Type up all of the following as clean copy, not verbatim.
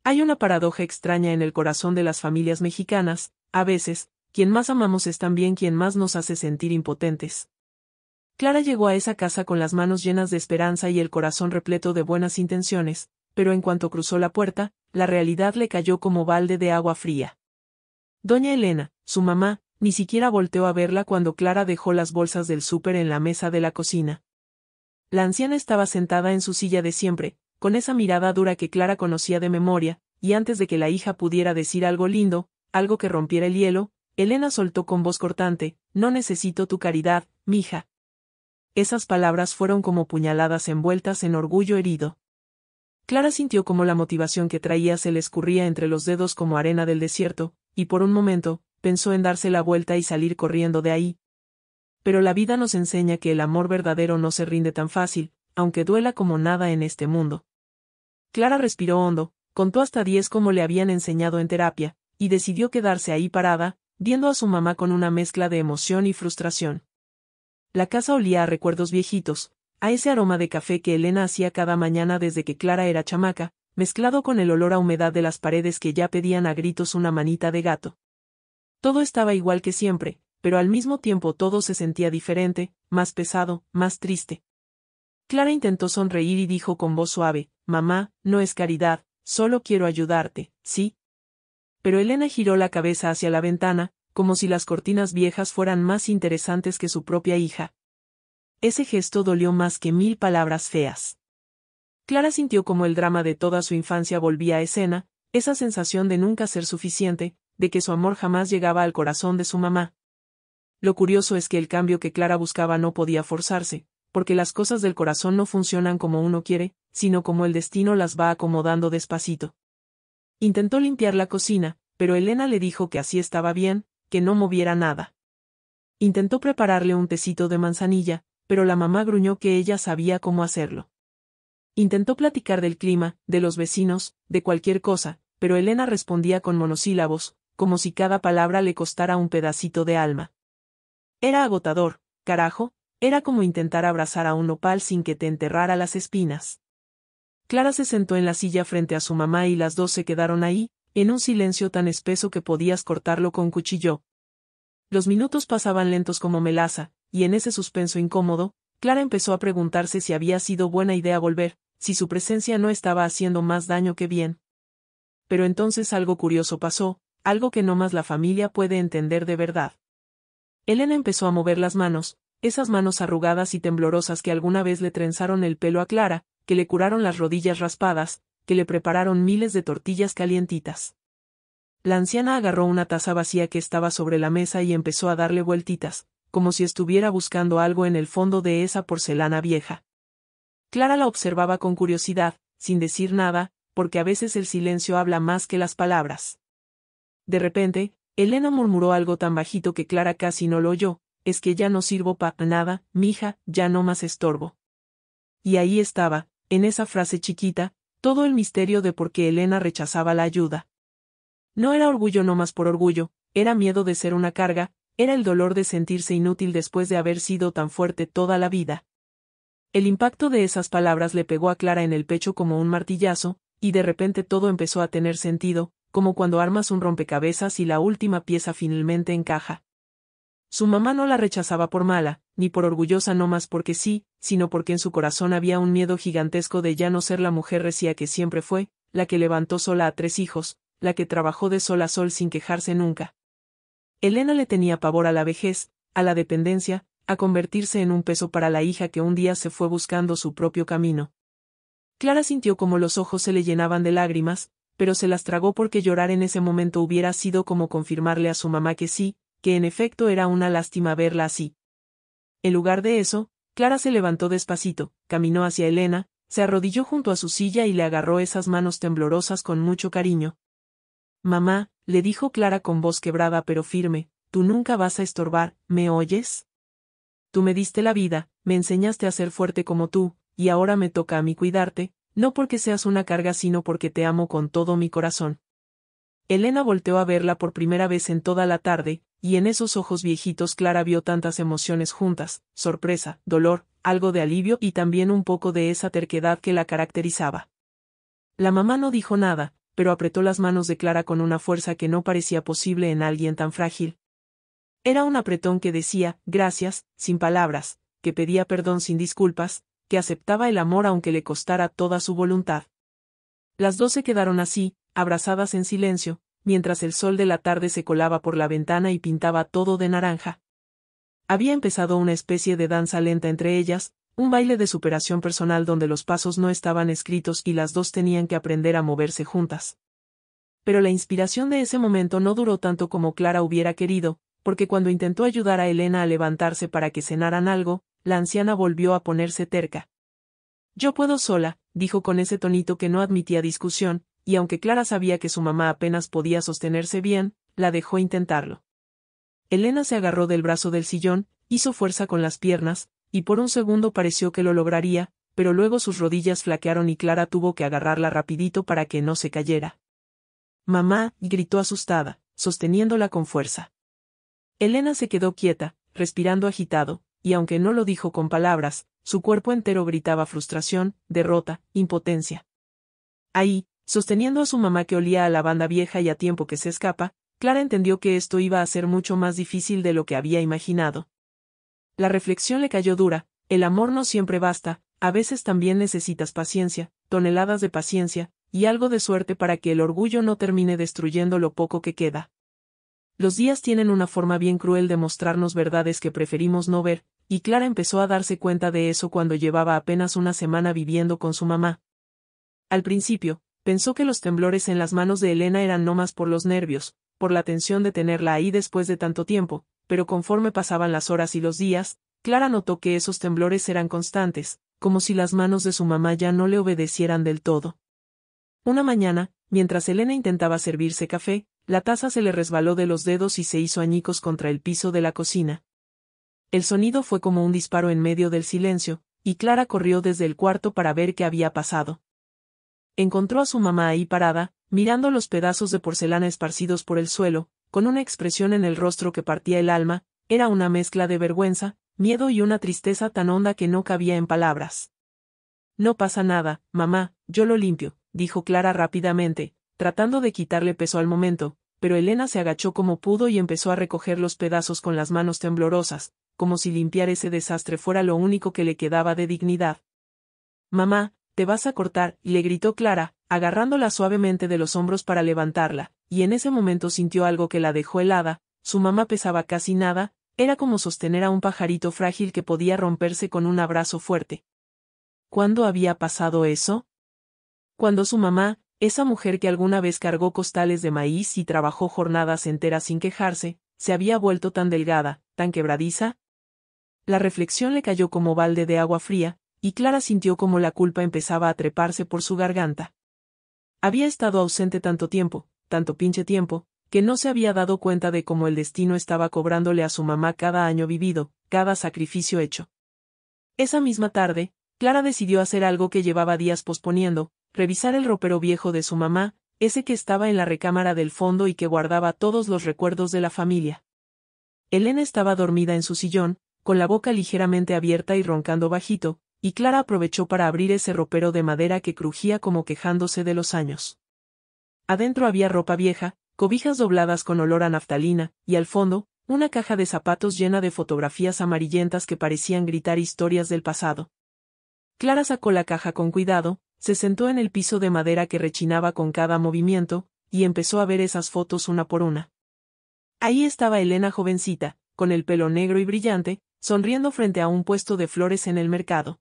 Hay una paradoja extraña en el corazón de las familias mexicanas: a veces, quien más amamos es también quien más nos hace sentir impotentes. Clara llegó a esa casa con las manos llenas de esperanza y el corazón repleto de buenas intenciones, pero en cuanto cruzó la puerta, la realidad le cayó como balde de agua fría. Doña Elena, su mamá, ni siquiera volteó a verla cuando Clara dejó las bolsas del súper en la mesa de la cocina. La anciana estaba sentada en su silla de siempre, con esa mirada dura que Clara conocía de memoria, y antes de que la hija pudiera decir algo lindo, algo que rompiera el hielo, Elena soltó con voz cortante: «No necesito tu caridad, mija». Esas palabras fueron como puñaladas envueltas en orgullo herido. Clara sintió como la motivación que traía se le escurría entre los dedos como arena del desierto, y por un momento, pensó en darse la vuelta y salir corriendo de ahí. Pero la vida nos enseña que el amor verdadero no se rinde tan fácil, aunque duela como nada en este mundo. Clara respiró hondo, contó hasta 10 como le habían enseñado en terapia, y decidió quedarse ahí parada, viendo a su mamá con una mezcla de emoción y frustración. La casa olía a recuerdos viejitos, a ese aroma de café que Elena hacía cada mañana desde que Clara era chamaca, mezclado con el olor a humedad de las paredes que ya pedían a gritos una manita de gato. Todo estaba igual que siempre, pero al mismo tiempo todo se sentía diferente, más pesado, más triste. Clara intentó sonreír y dijo con voz suave: «Mamá, no es caridad, solo quiero ayudarte, ¿sí?». Pero Elena giró la cabeza hacia la ventana, como si las cortinas viejas fueran más interesantes que su propia hija. Ese gesto dolió más que 1000 palabras feas. Clara sintió como el drama de toda su infancia volvía a escena, esa sensación de nunca ser suficiente, de que su amor jamás llegaba al corazón de su mamá. Lo curioso es que el cambio que Clara buscaba no podía forzarse, porque las cosas del corazón no funcionan como uno quiere, sino como el destino las va acomodando despacito. Intentó limpiar la cocina, pero Elena le dijo que así estaba bien, que no moviera nada. Intentó prepararle un tecito de manzanilla, pero la mamá gruñó que ella sabía cómo hacerlo. Intentó platicar del clima, de los vecinos, de cualquier cosa, pero Elena respondía con monosílabos, como si cada palabra le costara un pedacito de alma. Era agotador, carajo, era como intentar abrazar a un nopal sin que te enterrara las espinas. Clara se sentó en la silla frente a su mamá y las dos se quedaron ahí, en un silencio tan espeso que podías cortarlo con cuchillo. Los minutos pasaban lentos como melaza, y en ese suspenso incómodo, Clara empezó a preguntarse si había sido buena idea volver, si su presencia no estaba haciendo más daño que bien. Pero entonces algo curioso pasó, algo que no más la familia puede entender de verdad. Elena empezó a mover las manos, esas manos arrugadas y temblorosas que alguna vez le trenzaron el pelo a Clara, que le curaron las rodillas raspadas, que le prepararon miles de tortillas calientitas. La anciana agarró una taza vacía que estaba sobre la mesa y empezó a darle vueltitas, como si estuviera buscando algo en el fondo de esa porcelana vieja. Clara la observaba con curiosidad, sin decir nada, porque a veces el silencio habla más que las palabras. De repente, Elena murmuró algo tan bajito que Clara casi no lo oyó: «Es que ya no sirvo para nada, mija, ya no más estorbo». Y ahí estaba, en esa frase chiquita, todo el misterio de por qué Elena rechazaba la ayuda. No era orgullo nomás por orgullo, era miedo de ser una carga, era el dolor de sentirse inútil después de haber sido tan fuerte toda la vida. El impacto de esas palabras le pegó a Clara en el pecho como un martillazo, y de repente todo empezó a tener sentido, como cuando armas un rompecabezas y la última pieza finalmente encaja. Su mamá no la rechazaba por mala, ni por orgullosa nomás porque sí, sino porque en su corazón había un miedo gigantesco de ya no ser la mujer recia que siempre fue, la que levantó sola a 3 hijos, la que trabajó de sol a sol sin quejarse nunca. Elena le tenía pavor a la vejez, a la dependencia, a convertirse en un peso para la hija que un día se fue buscando su propio camino. Clara sintió como los ojos se le llenaban de lágrimas, pero se las tragó porque llorar en ese momento hubiera sido como confirmarle a su mamá que sí, que en efecto era una lástima verla así. En lugar de eso, Clara se levantó despacito, caminó hacia Elena, se arrodilló junto a su silla y le agarró esas manos temblorosas con mucho cariño. «Mamá», le dijo Clara con voz quebrada pero firme, «tú nunca vas a estorbar, ¿me oyes? Tú me diste la vida, me enseñaste a ser fuerte como tú, y ahora me toca a mí cuidarte, no porque seas una carga sino porque te amo con todo mi corazón». Elena volteó a verla por primera vez en toda la tarde, y en esos ojos viejitos Clara vio tantas emociones juntas: sorpresa, dolor, algo de alivio y también un poco de esa terquedad que la caracterizaba. La mamá no dijo nada, pero apretó las manos de Clara con una fuerza que no parecía posible en alguien tan frágil. Era un apretón que decía, gracias, sin palabras, que pedía perdón sin disculpas, que aceptaba el amor aunque le costara toda su voluntad. Las dos se quedaron así, abrazadas en silencio, mientras el sol de la tarde se colaba por la ventana y pintaba todo de naranja. Había empezado una especie de danza lenta entre ellas, un baile de superación personal donde los pasos no estaban escritos y las dos tenían que aprender a moverse juntas. Pero la inspiración de ese momento no duró tanto como Clara hubiera querido, porque cuando intentó ayudar a Elena a levantarse para que cenaran algo, la anciana volvió a ponerse terca. Yo puedo sola, dijo con ese tonito que no admitía discusión, y aunque Clara sabía que su mamá apenas podía sostenerse bien, la dejó intentarlo. Elena se agarró del brazo del sillón, hizo fuerza con las piernas, y por un segundo pareció que lo lograría, pero luego sus rodillas flaquearon y Clara tuvo que agarrarla rapidito para que no se cayera. Mamá, gritó asustada, sosteniéndola con fuerza. Elena se quedó quieta, respirando agitado, y aunque no lo dijo con palabras, su cuerpo entero gritaba frustración, derrota, impotencia. Ahí, sosteniendo a su mamá que olía a lavanda vieja y a tiempo que se escapa, Clara entendió que esto iba a ser mucho más difícil de lo que había imaginado. La reflexión le cayó dura, el amor no siempre basta, a veces también necesitas paciencia, toneladas de paciencia, y algo de suerte para que el orgullo no termine destruyendo lo poco que queda. Los días tienen una forma bien cruel de mostrarnos verdades que preferimos no ver, y Clara empezó a darse cuenta de eso cuando llevaba apenas una semana viviendo con su mamá. Al principio, pensó que los temblores en las manos de Elena eran no más por los nervios, por la tensión de tenerla ahí después de tanto tiempo, pero conforme pasaban las horas y los días, Clara notó que esos temblores eran constantes, como si las manos de su mamá ya no le obedecieran del todo. Una mañana, mientras Elena intentaba servirse café, la taza se le resbaló de los dedos y se hizo añicos contra el piso de la cocina. El sonido fue como un disparo en medio del silencio, y Clara corrió desde el cuarto para ver qué había pasado. Encontró a su mamá ahí parada, mirando los pedazos de porcelana esparcidos por el suelo, con una expresión en el rostro que partía el alma, era una mezcla de vergüenza, miedo y una tristeza tan honda que no cabía en palabras. No pasa nada, mamá, yo lo limpio, dijo Clara rápidamente, tratando de quitarle peso al momento, pero Elena se agachó como pudo y empezó a recoger los pedazos con las manos temblorosas, como si limpiar ese desastre fuera lo único que le quedaba de dignidad. Mamá, te vas a cortar, le gritó Clara, agarrándola suavemente de los hombros para levantarla, y en ese momento sintió algo que la dejó helada, su mamá pesaba casi nada, era como sostener a un pajarito frágil que podía romperse con un abrazo fuerte. ¿Cuándo había pasado eso? Cuando su mamá, esa mujer que alguna vez cargó costales de maíz y trabajó jornadas enteras sin quejarse, se había vuelto tan delgada, tan quebradiza. La reflexión le cayó como balde de agua fría, y Clara sintió como la culpa empezaba a treparse por su garganta. Había estado ausente tanto tiempo, tanto pinche tiempo, que no se había dado cuenta de cómo el destino estaba cobrándole a su mamá cada año vivido, cada sacrificio hecho. Esa misma tarde, Clara decidió hacer algo que llevaba días posponiendo, revisar el ropero viejo de su mamá, ese que estaba en la recámara del fondo y que guardaba todos los recuerdos de la familia. Elena estaba dormida en su sillón, con la boca ligeramente abierta y roncando bajito, y Clara aprovechó para abrir ese ropero de madera que crujía como quejándose de los años. Adentro había ropa vieja, cobijas dobladas con olor a naftalina, y al fondo, una caja de zapatos llena de fotografías amarillentas que parecían gritar historias del pasado. Clara sacó la caja con cuidado, se sentó en el piso de madera que rechinaba con cada movimiento, y empezó a ver esas fotos una por una. Ahí estaba Elena jovencita, con el pelo negro y brillante, sonriendo frente a un puesto de flores en el mercado.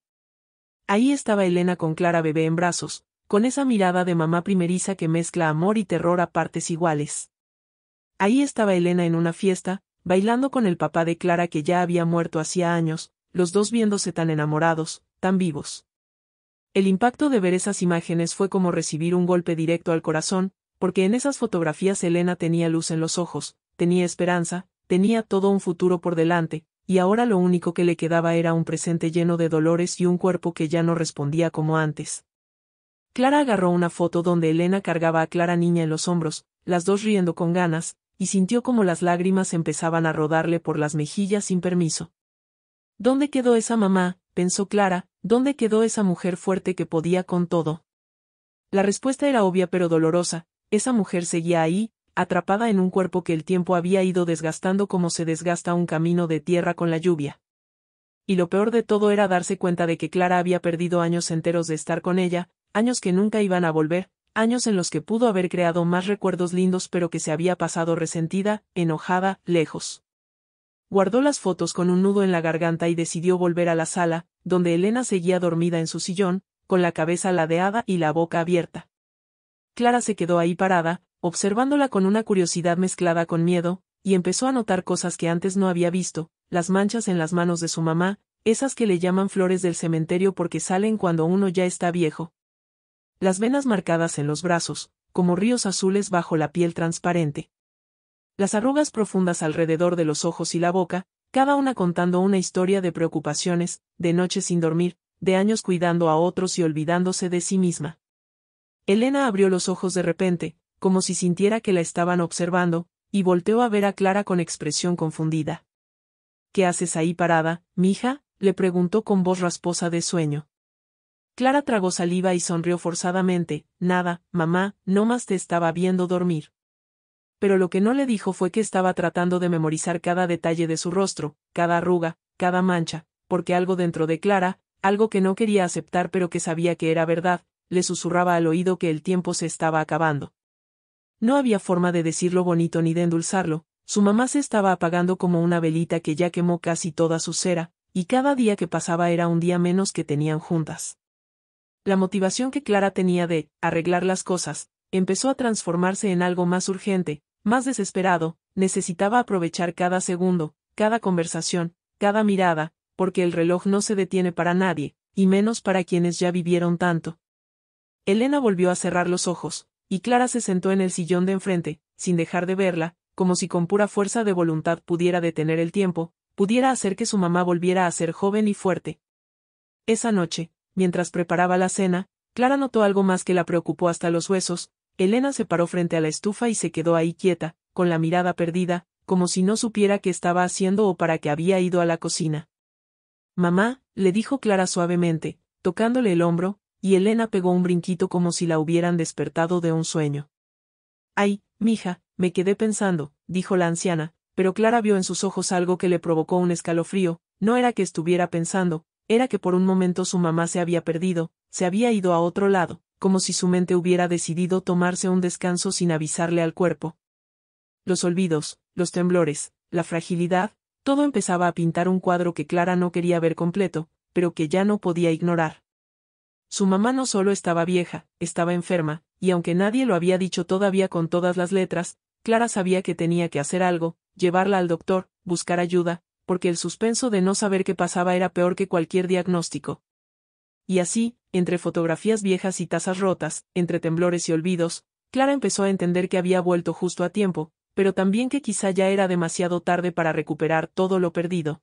Ahí estaba Elena con Clara bebé en brazos, con esa mirada de mamá primeriza que mezcla amor y terror a partes iguales. Ahí estaba Elena en una fiesta, bailando con el papá de Clara que ya había muerto hacía años, los dos viéndose tan enamorados, tan vivos. El impacto de ver esas imágenes fue como recibir un golpe directo al corazón, porque en esas fotografías Elena tenía luz en los ojos, tenía esperanza, tenía todo un futuro por delante, y ahora lo único que le quedaba era un presente lleno de dolores y un cuerpo que ya no respondía como antes. Clara agarró una foto donde Elena cargaba a Clara niña en los hombros, las dos riendo con ganas, y sintió como las lágrimas empezaban a rodarle por las mejillas sin permiso. ¿Dónde quedó esa mamá?, pensó Clara, ¿dónde quedó esa mujer fuerte que podía con todo? La respuesta era obvia pero dolorosa, esa mujer seguía ahí, atrapada en un cuerpo que el tiempo había ido desgastando como se desgasta un camino de tierra con la lluvia. Y lo peor de todo era darse cuenta de que Clara había perdido años enteros de estar con ella, años que nunca iban a volver, años en los que pudo haber creado más recuerdos lindos pero que se había pasado resentida, enojada, lejos. Guardó las fotos con un nudo en la garganta y decidió volver a la sala, donde Elena seguía dormida en su sillón, con la cabeza ladeada y la boca abierta. Clara se quedó ahí parada, observándola con una curiosidad mezclada con miedo, y empezó a notar cosas que antes no había visto, las manchas en las manos de su mamá, esas que le llaman flores del cementerio porque salen cuando uno ya está viejo. Las venas marcadas en los brazos, como ríos azules bajo la piel transparente. Las arrugas profundas alrededor de los ojos y la boca, cada una contando una historia de preocupaciones, de noches sin dormir, de años cuidando a otros y olvidándose de sí misma. Elena abrió los ojos de repente, como si sintiera que la estaban observando, y volteó a ver a Clara con expresión confundida. —¿Qué haces ahí parada, mija? —le preguntó con voz rasposa de sueño. Clara tragó saliva y sonrió forzadamente. —Nada, mamá, no más te estaba viendo dormir. Pero lo que no le dijo fue que estaba tratando de memorizar cada detalle de su rostro, cada arruga, cada mancha, porque algo dentro de Clara, algo que no quería aceptar pero que sabía que era verdad, le susurraba al oído que el tiempo se estaba acabando. No había forma de decirlo bonito ni de endulzarlo, su mamá se estaba apagando como una velita que ya quemó casi toda su cera, y cada día que pasaba era un día menos que tenían juntas. La motivación que Clara tenía de arreglar las cosas, empezó a transformarse en algo más urgente, más desesperado, necesitaba aprovechar cada segundo, cada conversación, cada mirada, porque el reloj no se detiene para nadie, y menos para quienes ya vivieron tanto. Elena volvió a cerrar los ojos, y Clara se sentó en el sillón de enfrente, sin dejar de verla, como si con pura fuerza de voluntad pudiera detener el tiempo, pudiera hacer que su mamá volviera a ser joven y fuerte. Esa noche, mientras preparaba la cena, Clara notó algo más que la preocupó hasta los huesos. Elena se paró frente a la estufa y se quedó ahí quieta, con la mirada perdida, como si no supiera qué estaba haciendo o para qué había ido a la cocina. —Mamá —le dijo Clara suavemente, tocándole el hombro, y Elena pegó un brinquito como si la hubieran despertado de un sueño. —Ay, mija, me quedé pensando —dijo la anciana, pero Clara vio en sus ojos algo que le provocó un escalofrío. No era que estuviera pensando, era que por un momento su mamá se había perdido, se había ido a otro lado, como si su mente hubiera decidido tomarse un descanso sin avisarle al cuerpo. Los olvidos, los temblores, la fragilidad, todo empezaba a pintar un cuadro que Clara no quería ver completo, pero que ya no podía ignorar. Su mamá no solo estaba vieja, estaba enferma, y aunque nadie lo había dicho todavía con todas las letras, Clara sabía que tenía que hacer algo, llevarla al doctor, buscar ayuda, porque el suspenso de no saber qué pasaba era peor que cualquier diagnóstico. Y así, entre fotografías viejas y tazas rotas, entre temblores y olvidos, Clara empezó a entender que había vuelto justo a tiempo, pero también que quizá ya era demasiado tarde para recuperar todo lo perdido.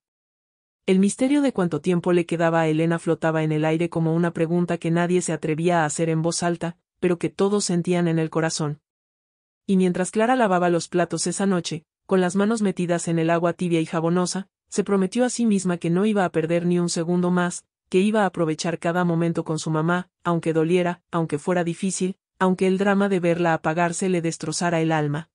El misterio de cuánto tiempo le quedaba a Elena flotaba en el aire como una pregunta que nadie se atrevía a hacer en voz alta, pero que todos sentían en el corazón. Y mientras Clara lavaba los platos esa noche, con las manos metidas en el agua tibia y jabonosa, se prometió a sí misma que no iba a perder ni un segundo más, que iba a aprovechar cada momento con su mamá, aunque doliera, aunque fuera difícil, aunque el drama de verla apagarse le destrozara el alma.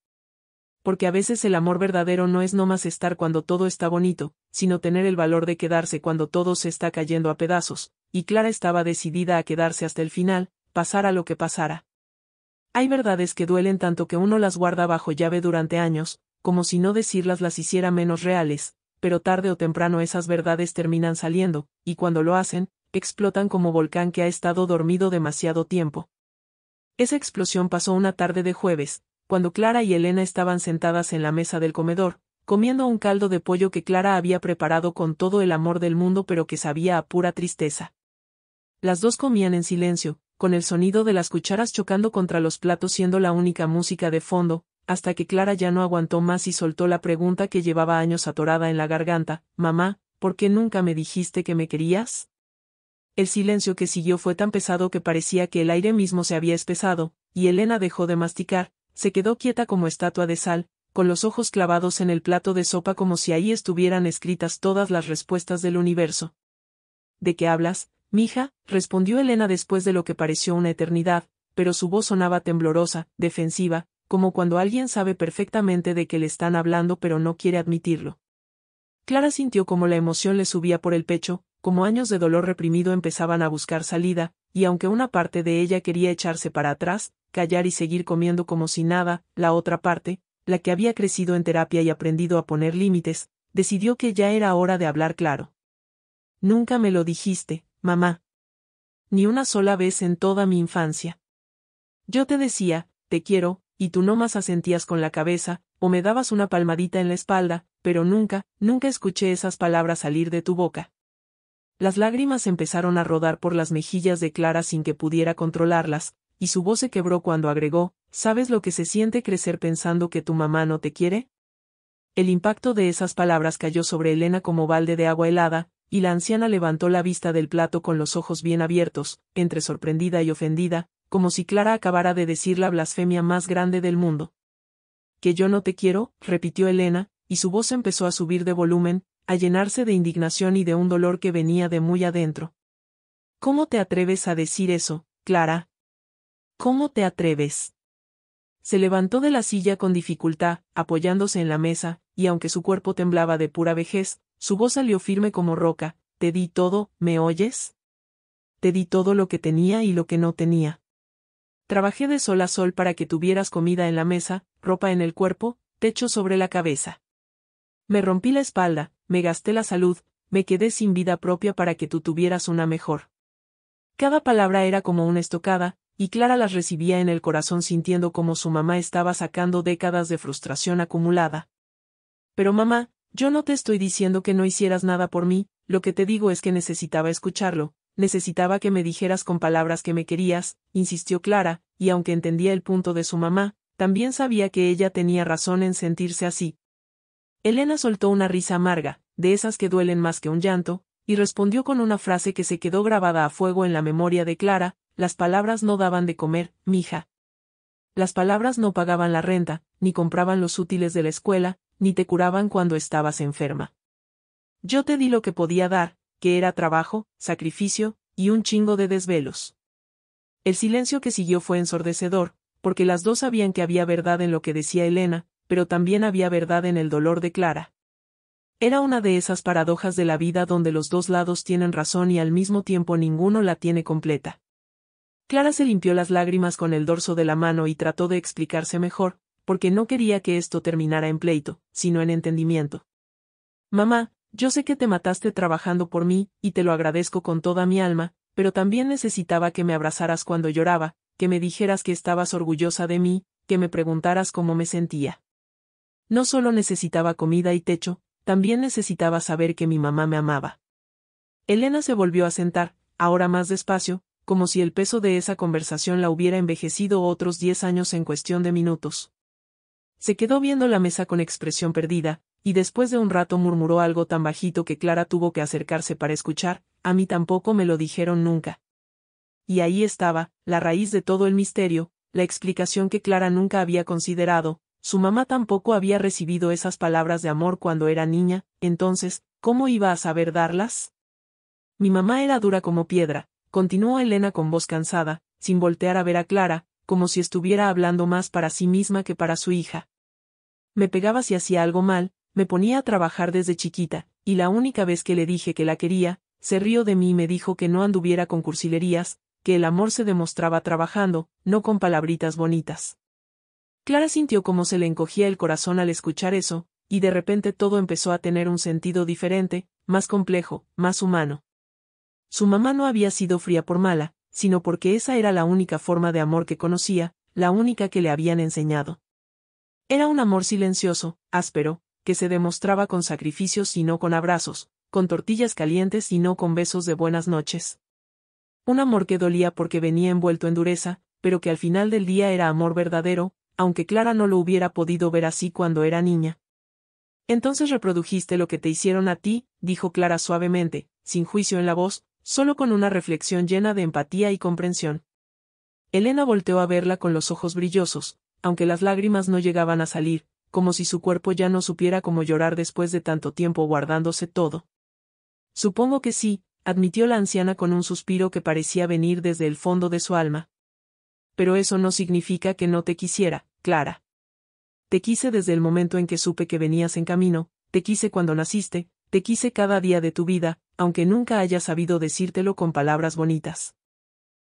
Porque a veces el amor verdadero no es nomás estar cuando todo está bonito, sino tener el valor de quedarse cuando todo se está cayendo a pedazos, y Clara estaba decidida a quedarse hasta el final, pasara lo que pasara. Hay verdades que duelen tanto que uno las guarda bajo llave durante años, como si no decirlas las hiciera menos reales, pero tarde o temprano esas verdades terminan saliendo, y cuando lo hacen, explotan como volcán que ha estado dormido demasiado tiempo. Esa explosión pasó una tarde de jueves, cuando Clara y Elena estaban sentadas en la mesa del comedor, comiendo un caldo de pollo que Clara había preparado con todo el amor del mundo pero que sabía a pura tristeza. Las dos comían en silencio, con el sonido de las cucharas chocando contra los platos siendo la única música de fondo, hasta que Clara ya no aguantó más y soltó la pregunta que llevaba años atorada en la garganta: «Mamá, ¿por qué nunca me dijiste que me querías?». El silencio que siguió fue tan pesado que parecía que el aire mismo se había espesado, y Elena dejó de masticar, se quedó quieta como estatua de sal, con los ojos clavados en el plato de sopa como si ahí estuvieran escritas todas las respuestas del universo. «¿De qué hablas, mija?», respondió Elena después de lo que pareció una eternidad, pero su voz sonaba temblorosa, defensiva, como cuando alguien sabe perfectamente de qué le están hablando pero no quiere admitirlo. Clara sintió como la emoción le subía por el pecho, como años de dolor reprimido empezaban a buscar salida, y aunque una parte de ella quería echarse para atrás, callar y seguir comiendo como si nada, la otra parte, la que había crecido en terapia y aprendido a poner límites, decidió que ya era hora de hablar claro. Nunca me lo dijiste, mamá. Ni una sola vez en toda mi infancia. Yo te decía, te quiero, y tú nomás asentías con la cabeza, o me dabas una palmadita en la espalda, pero nunca, nunca escuché esas palabras salir de tu boca. Las lágrimas empezaron a rodar por las mejillas de Clara sin que pudiera controlarlas, y su voz se quebró cuando agregó, ¿sabes lo que se siente crecer pensando que tu mamá no te quiere? El impacto de esas palabras cayó sobre Elena como balde de agua helada, y la anciana levantó la vista del plato con los ojos bien abiertos, entre sorprendida y ofendida, como si Clara acabara de decir la blasfemia más grande del mundo. ¿Que yo no te quiero?, repitió Elena, y su voz empezó a subir de volumen, a llenarse de indignación y de un dolor que venía de muy adentro. ¿Cómo te atreves a decir eso, Clara? ¿Cómo te atreves? Se levantó de la silla con dificultad, apoyándose en la mesa, y aunque su cuerpo temblaba de pura vejez, su voz salió firme como roca. Te di todo, ¿me oyes? Te di todo lo que tenía y lo que no tenía. Trabajé de sol a sol para que tuvieras comida en la mesa, ropa en el cuerpo, techo sobre la cabeza. Me rompí la espalda, me gasté la salud, me quedé sin vida propia para que tú tuvieras una mejor. Cada palabra era como una estocada, y Clara las recibía en el corazón sintiendo como su mamá estaba sacando décadas de frustración acumulada. Pero mamá, yo no te estoy diciendo que no hicieras nada por mí, lo que te digo es que necesitaba escucharlo, necesitaba que me dijeras con palabras que me querías, insistió Clara, y aunque entendía el punto de su mamá, también sabía que ella tenía razón en sentirse así. Elena soltó una risa amarga, de esas que duelen más que un llanto, y respondió con una frase que se quedó grabada a fuego en la memoria de Clara: las palabras no daban de comer, mija. Las palabras no pagaban la renta, ni compraban los útiles de la escuela, ni te curaban cuando estabas enferma. Yo te di lo que podía dar, que era trabajo, sacrificio, y un chingo de desvelos. El silencio que siguió fue ensordecedor, porque las dos sabían que había verdad en lo que decía Elena, pero también había verdad en el dolor de Clara. Era una de esas paradojas de la vida donde los dos lados tienen razón y al mismo tiempo ninguno la tiene completa. Clara se limpió las lágrimas con el dorso de la mano y trató de explicarse mejor, porque no quería que esto terminara en pleito, sino en entendimiento. Mamá, yo sé que te mataste trabajando por mí, y te lo agradezco con toda mi alma, pero también necesitaba que me abrazaras cuando lloraba, que me dijeras que estabas orgullosa de mí, que me preguntaras cómo me sentía. No solo necesitaba comida y techo, también necesitaba saber que mi mamá me amaba. Elena se volvió a sentar, ahora más despacio, como si el peso de esa conversación la hubiera envejecido otros 10 años en cuestión de minutos. Se quedó viendo la mesa con expresión perdida, y después de un rato murmuró algo tan bajito que Clara tuvo que acercarse para escuchar: a mí tampoco me lo dijeron nunca. Y ahí estaba, la raíz de todo el misterio, la explicación que Clara nunca había considerado: su mamá tampoco había recibido esas palabras de amor cuando era niña, entonces, ¿cómo iba a saber darlas? Mi mamá era dura como piedra, continuó Elena con voz cansada, sin voltear a ver a Clara, como si estuviera hablando más para sí misma que para su hija. Me pegaba si hacía algo mal, me ponía a trabajar desde chiquita, y la única vez que le dije que la quería, se rió de mí y me dijo que no anduviera con cursilerías, que el amor se demostraba trabajando, no con palabritas bonitas. Clara sintió cómo se le encogía el corazón al escuchar eso, y de repente todo empezó a tener un sentido diferente, más complejo, más humano. Su mamá no había sido fría por mala, sino porque esa era la única forma de amor que conocía, la única que le habían enseñado. Era un amor silencioso, áspero, que se demostraba con sacrificios y no con abrazos, con tortillas calientes y no con besos de buenas noches. Un amor que dolía porque venía envuelto en dureza, pero que al final del día era amor verdadero, aunque Clara no lo hubiera podido ver así cuando era niña. Entonces reprodujiste lo que te hicieron a ti, dijo Clara suavemente, sin juicio en la voz, solo con una reflexión llena de empatía y comprensión. Elena volteó a verla con los ojos brillosos, aunque las lágrimas no llegaban a salir, como si su cuerpo ya no supiera cómo llorar después de tanto tiempo guardándose todo. Supongo que sí, admitió la anciana con un suspiro que parecía venir desde el fondo de su alma. pero eso no significa que no te quisiera, Clara. Te quise desde el momento en que supe que venías en camino, te quise cuando naciste, te quise cada día de tu vida, aunque nunca haya sabido decírtelo con palabras bonitas.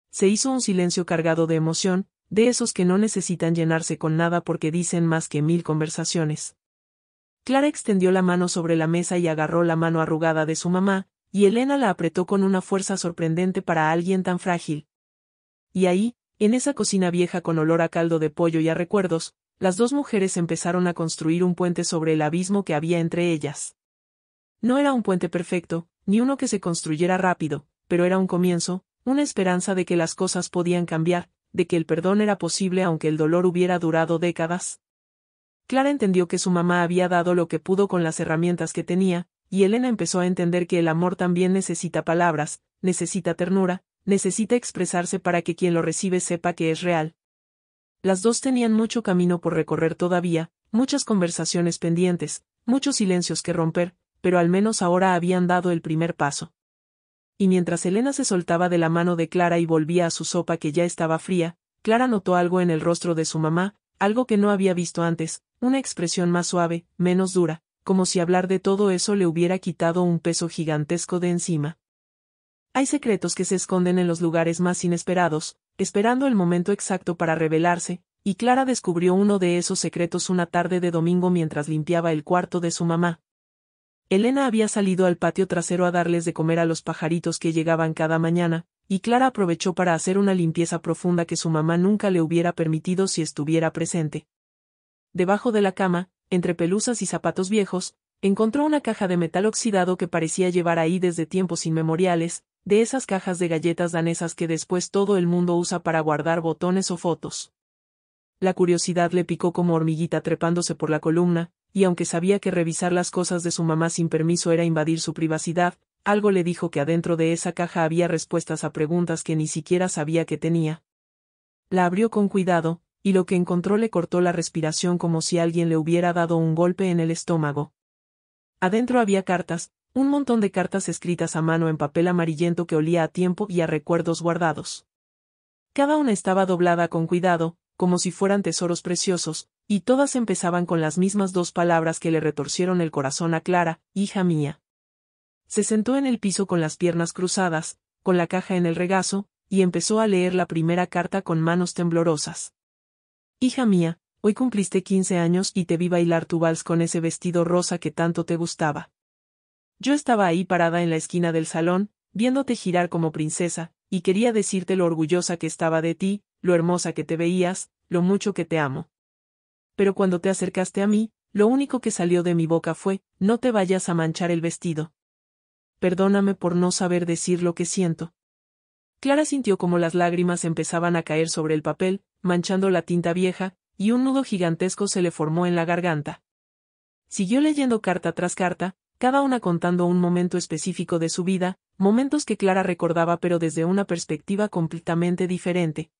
Se hizo un silencio cargado de emoción, de esos que no necesitan llenarse con nada porque dicen más que 1000 conversaciones. Clara extendió la mano sobre la mesa y agarró la mano arrugada de su mamá, y Elena la apretó con una fuerza sorprendente para alguien tan frágil. Y ahí, en esa cocina vieja con olor a caldo de pollo y a recuerdos, las dos mujeres empezaron a construir un puente sobre el abismo que había entre ellas. No era un puente perfecto, ni uno que se construyera rápido, pero era un comienzo, una esperanza de que las cosas podían cambiar, de que el perdón era posible aunque el dolor hubiera durado décadas. Clara entendió que su mamá había dado lo que pudo con las herramientas que tenía, y Elena empezó a entender que el amor también necesita palabras, necesita ternura, necesita expresarse para que quien lo recibe sepa que es real. Las dos tenían mucho camino por recorrer todavía, muchas conversaciones pendientes, muchos silencios que romper, pero al menos ahora habían dado el primer paso. Y mientras Elena se soltaba de la mano de Clara y volvía a su sopa que ya estaba fría, Clara notó algo en el rostro de su mamá, algo que no había visto antes, una expresión más suave, menos dura, como si hablar de todo eso le hubiera quitado un peso gigantesco de encima. Hay secretos que se esconden en los lugares más inesperados, esperando el momento exacto para revelarse, y Clara descubrió uno de esos secretos una tarde de domingo mientras limpiaba el cuarto de su mamá. Elena había salido al patio trasero a darles de comer a los pajaritos que llegaban cada mañana, y Clara aprovechó para hacer una limpieza profunda que su mamá nunca le hubiera permitido si estuviera presente. Debajo de la cama, entre pelusas y zapatos viejos, encontró una caja de metal oxidado que parecía llevar ahí desde tiempos inmemoriales, de esas cajas de galletas danesas que después todo el mundo usa para guardar botones o fotos. La curiosidad le picó como hormiguita trepándose por la columna, y aunque sabía que revisar las cosas de su mamá sin permiso era invadir su privacidad, algo le dijo que adentro de esa caja había respuestas a preguntas que ni siquiera sabía que tenía. La abrió con cuidado, y lo que encontró le cortó la respiración como si alguien le hubiera dado un golpe en el estómago. Adentro había cartas, un montón de cartas escritas a mano en papel amarillento que olía a tiempo y a recuerdos guardados. Cada una estaba doblada con cuidado, como si fueran tesoros preciosos, y todas empezaban con las mismas dos palabras que le retorcieron el corazón a Clara: hija mía. Se sentó en el piso con las piernas cruzadas, con la caja en el regazo, y empezó a leer la primera carta con manos temblorosas. Hija mía, hoy cumpliste 15 años y te vi bailar tu vals con ese vestido rosa que tanto te gustaba. Yo estaba ahí parada en la esquina del salón, viéndote girar como princesa, y quería decirte lo orgullosa que estaba de ti, lo hermosa que te veías, lo mucho que te amo. Pero cuando te acercaste a mí, lo único que salió de mi boca fue: no te vayas a manchar el vestido. Perdóname por no saber decir lo que siento. Clara sintió como las lágrimas empezaban a caer sobre el papel, manchando la tinta vieja, y un nudo gigantesco se le formó en la garganta. Siguió leyendo carta tras carta, cada una contando un momento específico de su vida, momentos que Clara recordaba pero desde una perspectiva completamente diferente.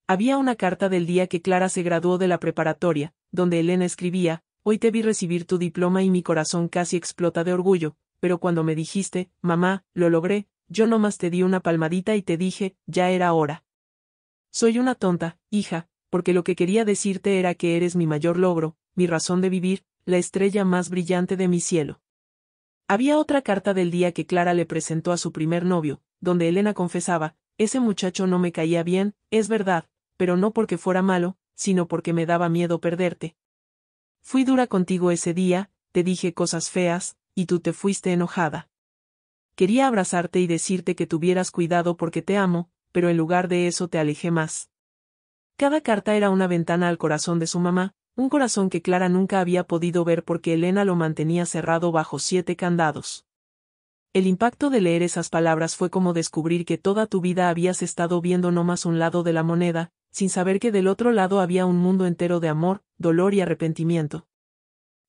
Había una carta del día que Clara se graduó de la preparatoria, donde Elena escribía: hoy te vi recibir tu diploma y mi corazón casi explota de orgullo, pero cuando me dijiste: mamá, lo logré, yo nomás te di una palmadita y te dije: ya era hora. Soy una tonta, hija, porque lo que quería decirte era que eres mi mayor logro, mi razón de vivir, la estrella más brillante de mi cielo. Había otra carta del día que Clara le presentó a su primer novio, donde Elena confesaba: ese muchacho no me caía bien, es verdad, pero no porque fuera malo, sino porque me daba miedo perderte. Fui dura contigo ese día, te dije cosas feas, y tú te fuiste enojada. Quería abrazarte y decirte que tuvieras cuidado porque te amo, pero en lugar de eso te alejé más. Cada carta era una ventana al corazón de su mamá, un corazón que Clara nunca había podido ver porque Elena lo mantenía cerrado bajo 7 candados. El impacto de leer esas palabras fue como descubrir que toda tu vida habías estado viendo no más un lado de la moneda, sin saber que del otro lado había un mundo entero de amor, dolor y arrepentimiento.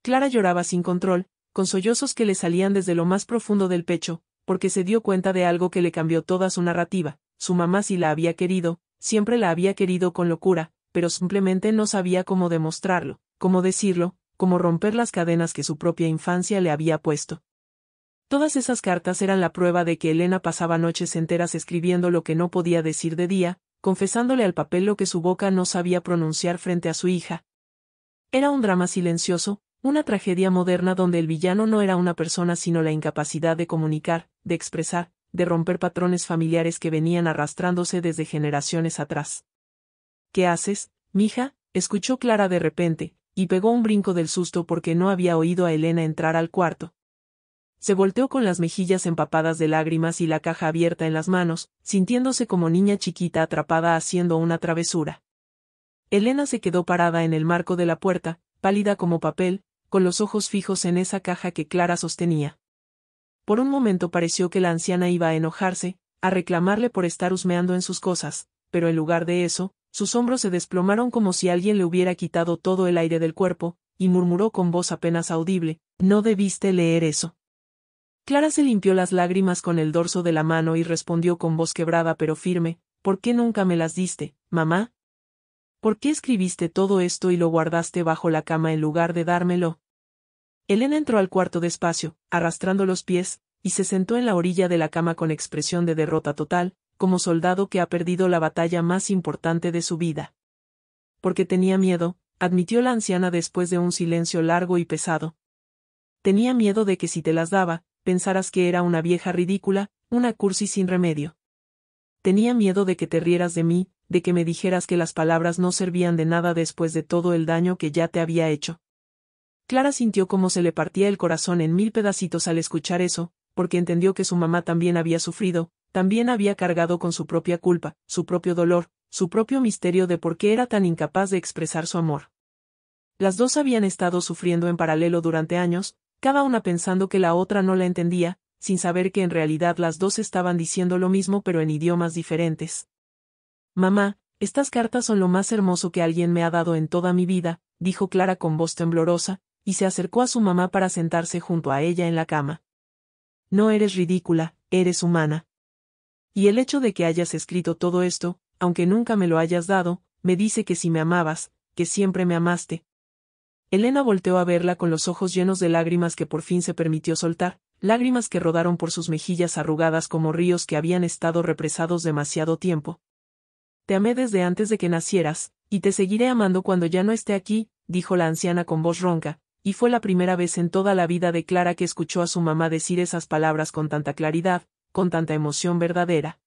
Clara lloraba sin control, con sollozos que le salían desde lo más profundo del pecho, porque se dio cuenta de algo que le cambió toda su narrativa: su mamá sí la había querido, siempre la había querido con locura, pero simplemente no sabía cómo demostrarlo, cómo decirlo, cómo romper las cadenas que su propia infancia le había puesto. Todas esas cartas eran la prueba de que Elena pasaba noches enteras escribiendo lo que no podía decir de día, confesándole al papel lo que su boca no sabía pronunciar frente a su hija. Era un drama silencioso, una tragedia moderna donde el villano no era una persona sino la incapacidad de comunicar, de expresar, de romper patrones familiares que venían arrastrándose desde generaciones atrás. ¿Qué haces, mija?, escuchó Clara de repente, y pegó un brinco del susto porque no había oído a Elena entrar al cuarto. Se volteó con las mejillas empapadas de lágrimas y la caja abierta en las manos, sintiéndose como niña chiquita atrapada haciendo una travesura. Elena se quedó parada en el marco de la puerta, pálida como papel, con los ojos fijos en esa caja que Clara sostenía. Por un momento pareció que la anciana iba a enojarse, a reclamarle por estar husmeando en sus cosas, pero en lugar de eso, sus hombros se desplomaron como si alguien le hubiera quitado todo el aire del cuerpo, y murmuró con voz apenas audible: «No debiste leer eso». Clara se limpió las lágrimas con el dorso de la mano y respondió con voz quebrada pero firme: «¿Por qué nunca me las diste, mamá? ¿Por qué escribiste todo esto y lo guardaste bajo la cama en lugar de dármelo?». Elena entró al cuarto despacio, arrastrando los pies, y se sentó en la orilla de la cama con expresión de derrota total, como soldado que ha perdido la batalla más importante de su vida. «Porque tenía miedo», admitió la anciana después de un silencio largo y pesado. «Tenía miedo de que si te las daba, pensaras que era una vieja ridícula, una cursi sin remedio. Tenía miedo de que te rieras de mí, de que me dijeras que las palabras no servían de nada después de todo el daño que ya te había hecho». Clara sintió como se le partía el corazón en 1000 pedacitos al escuchar eso, porque entendió que su mamá también había sufrido, también había cargado con su propia culpa, su propio dolor, su propio misterio de por qué era tan incapaz de expresar su amor. Las dos habían estado sufriendo en paralelo durante años, cada una pensando que la otra no la entendía, sin saber que en realidad las dos estaban diciendo lo mismo pero en idiomas diferentes. «Mamá, estas cartas son lo más hermoso que alguien me ha dado en toda mi vida», dijo Clara con voz temblorosa, y se acercó a su mamá para sentarse junto a ella en la cama. «No eres ridícula, eres humana. Y el hecho de que hayas escrito todo esto, aunque nunca me lo hayas dado, me dice que si me amabas, que siempre me amaste». Elena volteó a verla con los ojos llenos de lágrimas que por fin se permitió soltar, lágrimas que rodaron por sus mejillas arrugadas como ríos que habían estado represados demasiado tiempo. «Te amé desde antes de que nacieras, y te seguiré amando cuando ya no esté aquí», dijo la anciana con voz ronca, y fue la primera vez en toda la vida de Clara que escuchó a su mamá decir esas palabras con tanta claridad, con tanta emoción verdadera.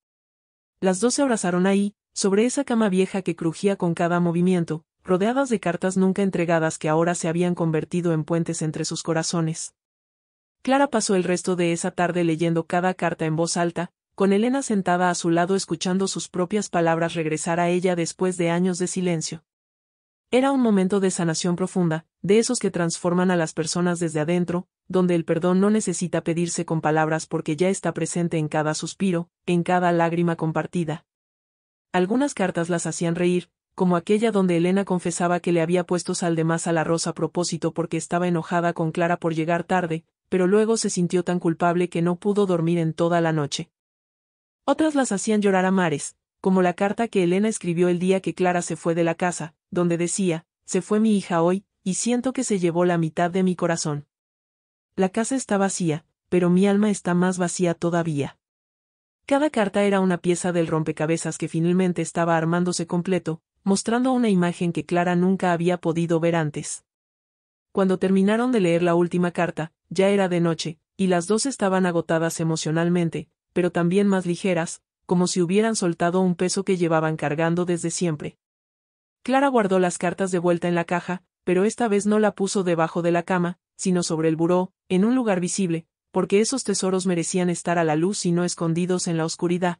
Las dos se abrazaron ahí, sobre esa cama vieja que crujía con cada movimiento, rodeadas de cartas nunca entregadas que ahora se habían convertido en puentes entre sus corazones. Clara pasó el resto de esa tarde leyendo cada carta en voz alta, con Elena sentada a su lado escuchando sus propias palabras regresar a ella después de años de silencio. Era un momento de sanación profunda, de esos que transforman a las personas desde adentro, donde el perdón no necesita pedirse con palabras porque ya está presente en cada suspiro, en cada lágrima compartida. Algunas cartas las hacían reír, como aquella donde Elena confesaba que le había puesto sal de más al arroz a propósito porque estaba enojada con Clara por llegar tarde, pero luego se sintió tan culpable que no pudo dormir en toda la noche. Otras las hacían llorar a mares, como la carta que Elena escribió el día que Clara se fue de la casa, donde decía: «Se fue mi hija hoy, y siento que se llevó la mitad de mi corazón. La casa está vacía, pero mi alma está más vacía todavía». Cada carta era una pieza del rompecabezas que finalmente estaba armándose completo, mostrando una imagen que Clara nunca había podido ver antes. Cuando terminaron de leer la última carta, ya era de noche, y las dos estaban agotadas emocionalmente, pero también más ligeras, como si hubieran soltado un peso que llevaban cargando desde siempre. Clara guardó las cartas de vuelta en la caja, pero esta vez no la puso debajo de la cama, sino sobre el buró, en un lugar visible, porque esos tesoros merecían estar a la luz y no escondidos en la oscuridad.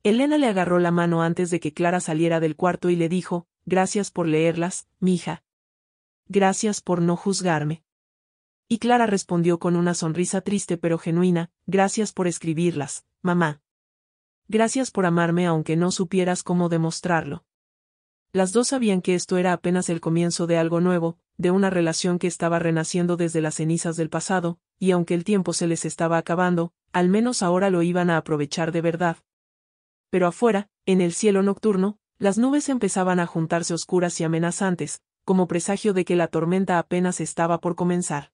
Elena le agarró la mano antes de que Clara saliera del cuarto y le dijo: «Gracias por leerlas, mija. Gracias por no juzgarme». Y Clara respondió con una sonrisa triste pero genuina: «Gracias por escribirlas, mamá. Gracias por amarme aunque no supieras cómo demostrarlo». Las dos sabían que esto era apenas el comienzo de algo nuevo, de una relación que estaba renaciendo desde las cenizas del pasado, y aunque el tiempo se les estaba acabando, al menos ahora lo iban a aprovechar de verdad. Pero afuera, en el cielo nocturno, las nubes empezaban a juntarse oscuras y amenazantes, como presagio de que la tormenta apenas estaba por comenzar.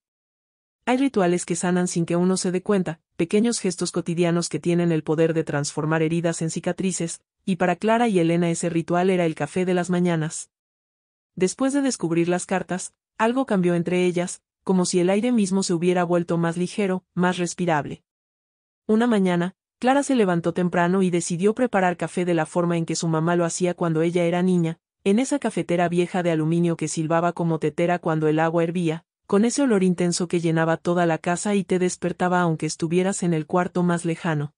Hay rituales que sanan sin que uno se dé cuenta, pequeños gestos cotidianos que tienen el poder de transformar heridas en cicatrices, y para Clara y Elena ese ritual era el café de las mañanas. Después de descubrir las cartas, algo cambió entre ellas, como si el aire mismo se hubiera vuelto más ligero, más respirable. Una mañana, Clara se levantó temprano y decidió preparar café de la forma en que su mamá lo hacía cuando ella era niña, en esa cafetera vieja de aluminio que silbaba como tetera cuando el agua hervía, con ese olor intenso que llenaba toda la casa y te despertaba aunque estuvieras en el cuarto más lejano.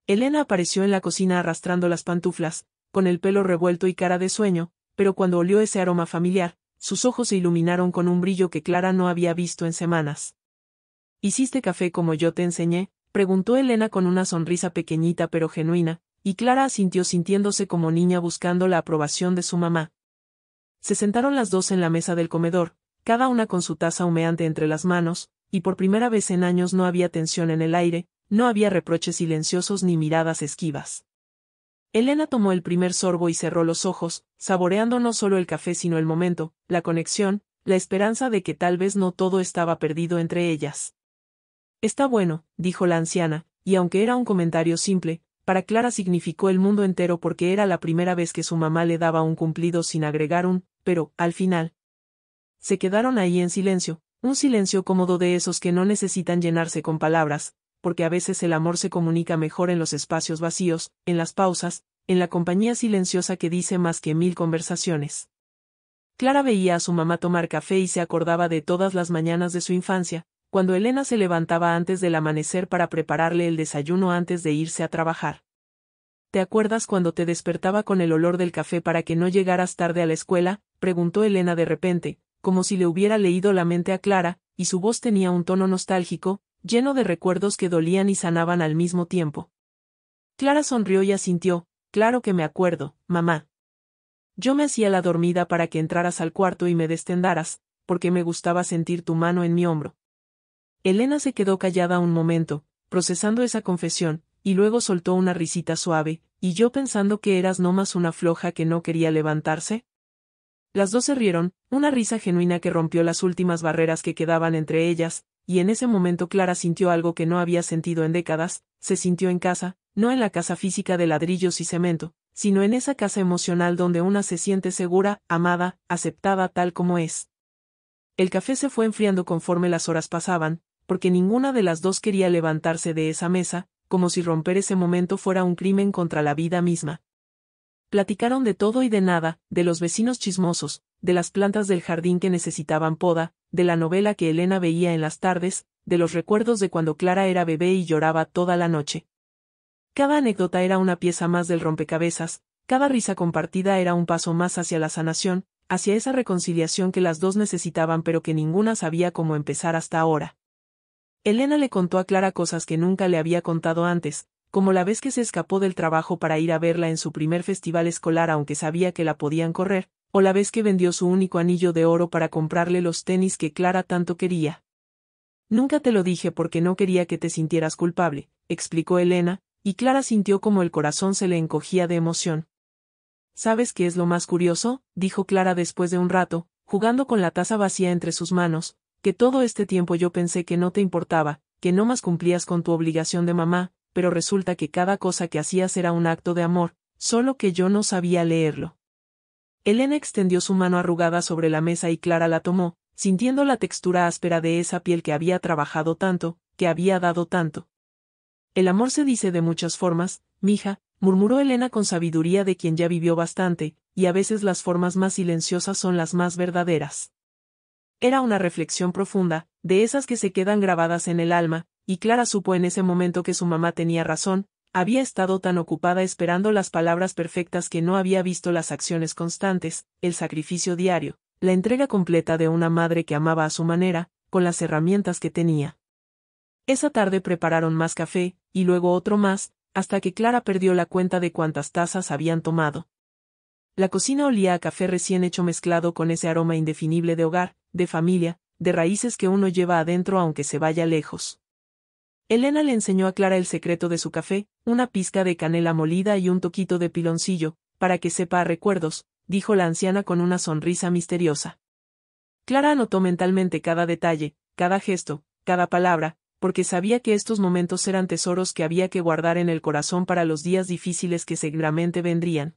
Elena apareció en la cocina arrastrando las pantuflas, con el pelo revuelto y cara de sueño, pero cuando olió ese aroma familiar, sus ojos se iluminaron con un brillo que Clara no había visto en semanas. ¿Hiciste café como yo te enseñé?, preguntó Elena con una sonrisa pequeñita pero genuina, y Clara asintió sintiéndose como niña buscando la aprobación de su mamá. Se sentaron las dos en la mesa del comedor, cada una con su taza humeante entre las manos, y por primera vez en años no había tensión en el aire, no había reproches silenciosos ni miradas esquivas. Elena tomó el primer sorbo y cerró los ojos, saboreando no solo el café sino el momento, la conexión, la esperanza de que tal vez no todo estaba perdido entre ellas. Está bueno, dijo la anciana, y aunque era un comentario simple, para Clara significó el mundo entero porque era la primera vez que su mamá le daba un cumplido sin agregar un, pero, al final. Se quedaron ahí en silencio, un silencio cómodo de esos que no necesitan llenarse con palabras, porque a veces el amor se comunica mejor en los espacios vacíos, en las pausas, en la compañía silenciosa que dice más que 1000 conversaciones. Clara veía a su mamá tomar café y se acordaba de todas las mañanas de su infancia, cuando Elena se levantaba antes del amanecer para prepararle el desayuno antes de irse a trabajar. ¿Te acuerdas cuando te despertaba con el olor del café para que no llegaras tarde a la escuela?, preguntó Elena de repente, como si le hubiera leído la mente a Clara, y su voz tenía un tono nostálgico, lleno de recuerdos que dolían y sanaban al mismo tiempo. Clara sonrió y asintió, claro que me acuerdo, mamá. Yo me hacía la dormida para que entraras al cuarto y me destendaras, porque me gustaba sentir tu mano en mi hombro. Elena se quedó callada un momento, procesando esa confesión, y luego soltó una risita suave, y yo pensando que eras no más una floja que no quería levantarse. Las dos se rieron, una risa genuina que rompió las últimas barreras que quedaban entre ellas, y en ese momento Clara sintió algo que no había sentido en décadas, se sintió en casa, no en la casa física de ladrillos y cemento, sino en esa casa emocional donde una se siente segura, amada, aceptada tal como es. El café se fue enfriando conforme las horas pasaban, porque ninguna de las dos quería levantarse de esa mesa, como si romper ese momento fuera un crimen contra la vida misma. Platicaron de todo y de nada, de los vecinos chismosos, de las plantas del jardín que necesitaban poda, de la novela que Elena veía en las tardes, de los recuerdos de cuando Clara era bebé y lloraba toda la noche. Cada anécdota era una pieza más del rompecabezas, cada risa compartida era un paso más hacia la sanación, hacia esa reconciliación que las dos necesitaban pero que ninguna sabía cómo empezar hasta ahora. Elena le contó a Clara cosas que nunca le había contado antes, como la vez que se escapó del trabajo para ir a verla en su primer festival escolar aunque sabía que la podían correr, o la vez que vendió su único anillo de oro para comprarle los tenis que Clara tanto quería. Nunca te lo dije porque no quería que te sintieras culpable, explicó Elena, y Clara sintió como el corazón se le encogía de emoción. ¿Sabes qué es lo más curioso?, dijo Clara después de un rato, jugando con la taza vacía entre sus manos, que todo este tiempo yo pensé que no te importaba, que no más cumplías con tu obligación de mamá, pero resulta que cada cosa que hacías era un acto de amor, solo que yo no sabía leerlo. Elena extendió su mano arrugada sobre la mesa y Clara la tomó, sintiendo la textura áspera de esa piel que había trabajado tanto, que había dado tanto. El amor se dice de muchas formas, mija, murmuró Elena con sabiduría de quien ya vivió bastante, y a veces las formas más silenciosas son las más verdaderas. Era una reflexión profunda, de esas que se quedan grabadas en el alma, y Clara supo en ese momento que su mamá tenía razón, había estado tan ocupada esperando las palabras perfectas que no había visto las acciones constantes, el sacrificio diario, la entrega completa de una madre que amaba a su manera, con las herramientas que tenía. Esa tarde prepararon más café, y luego otro más, hasta que Clara perdió la cuenta de cuántas tazas habían tomado. La cocina olía a café recién hecho mezclado con ese aroma indefinible de hogar, de familia, de raíces que uno lleva adentro aunque se vaya lejos. Elena le enseñó a Clara el secreto de su café, una pizca de canela molida y un toquito de piloncillo, para que sepa a recuerdos, dijo la anciana con una sonrisa misteriosa. Clara anotó mentalmente cada detalle, cada gesto, cada palabra, porque sabía que estos momentos eran tesoros que había que guardar en el corazón para los días difíciles que seguramente vendrían.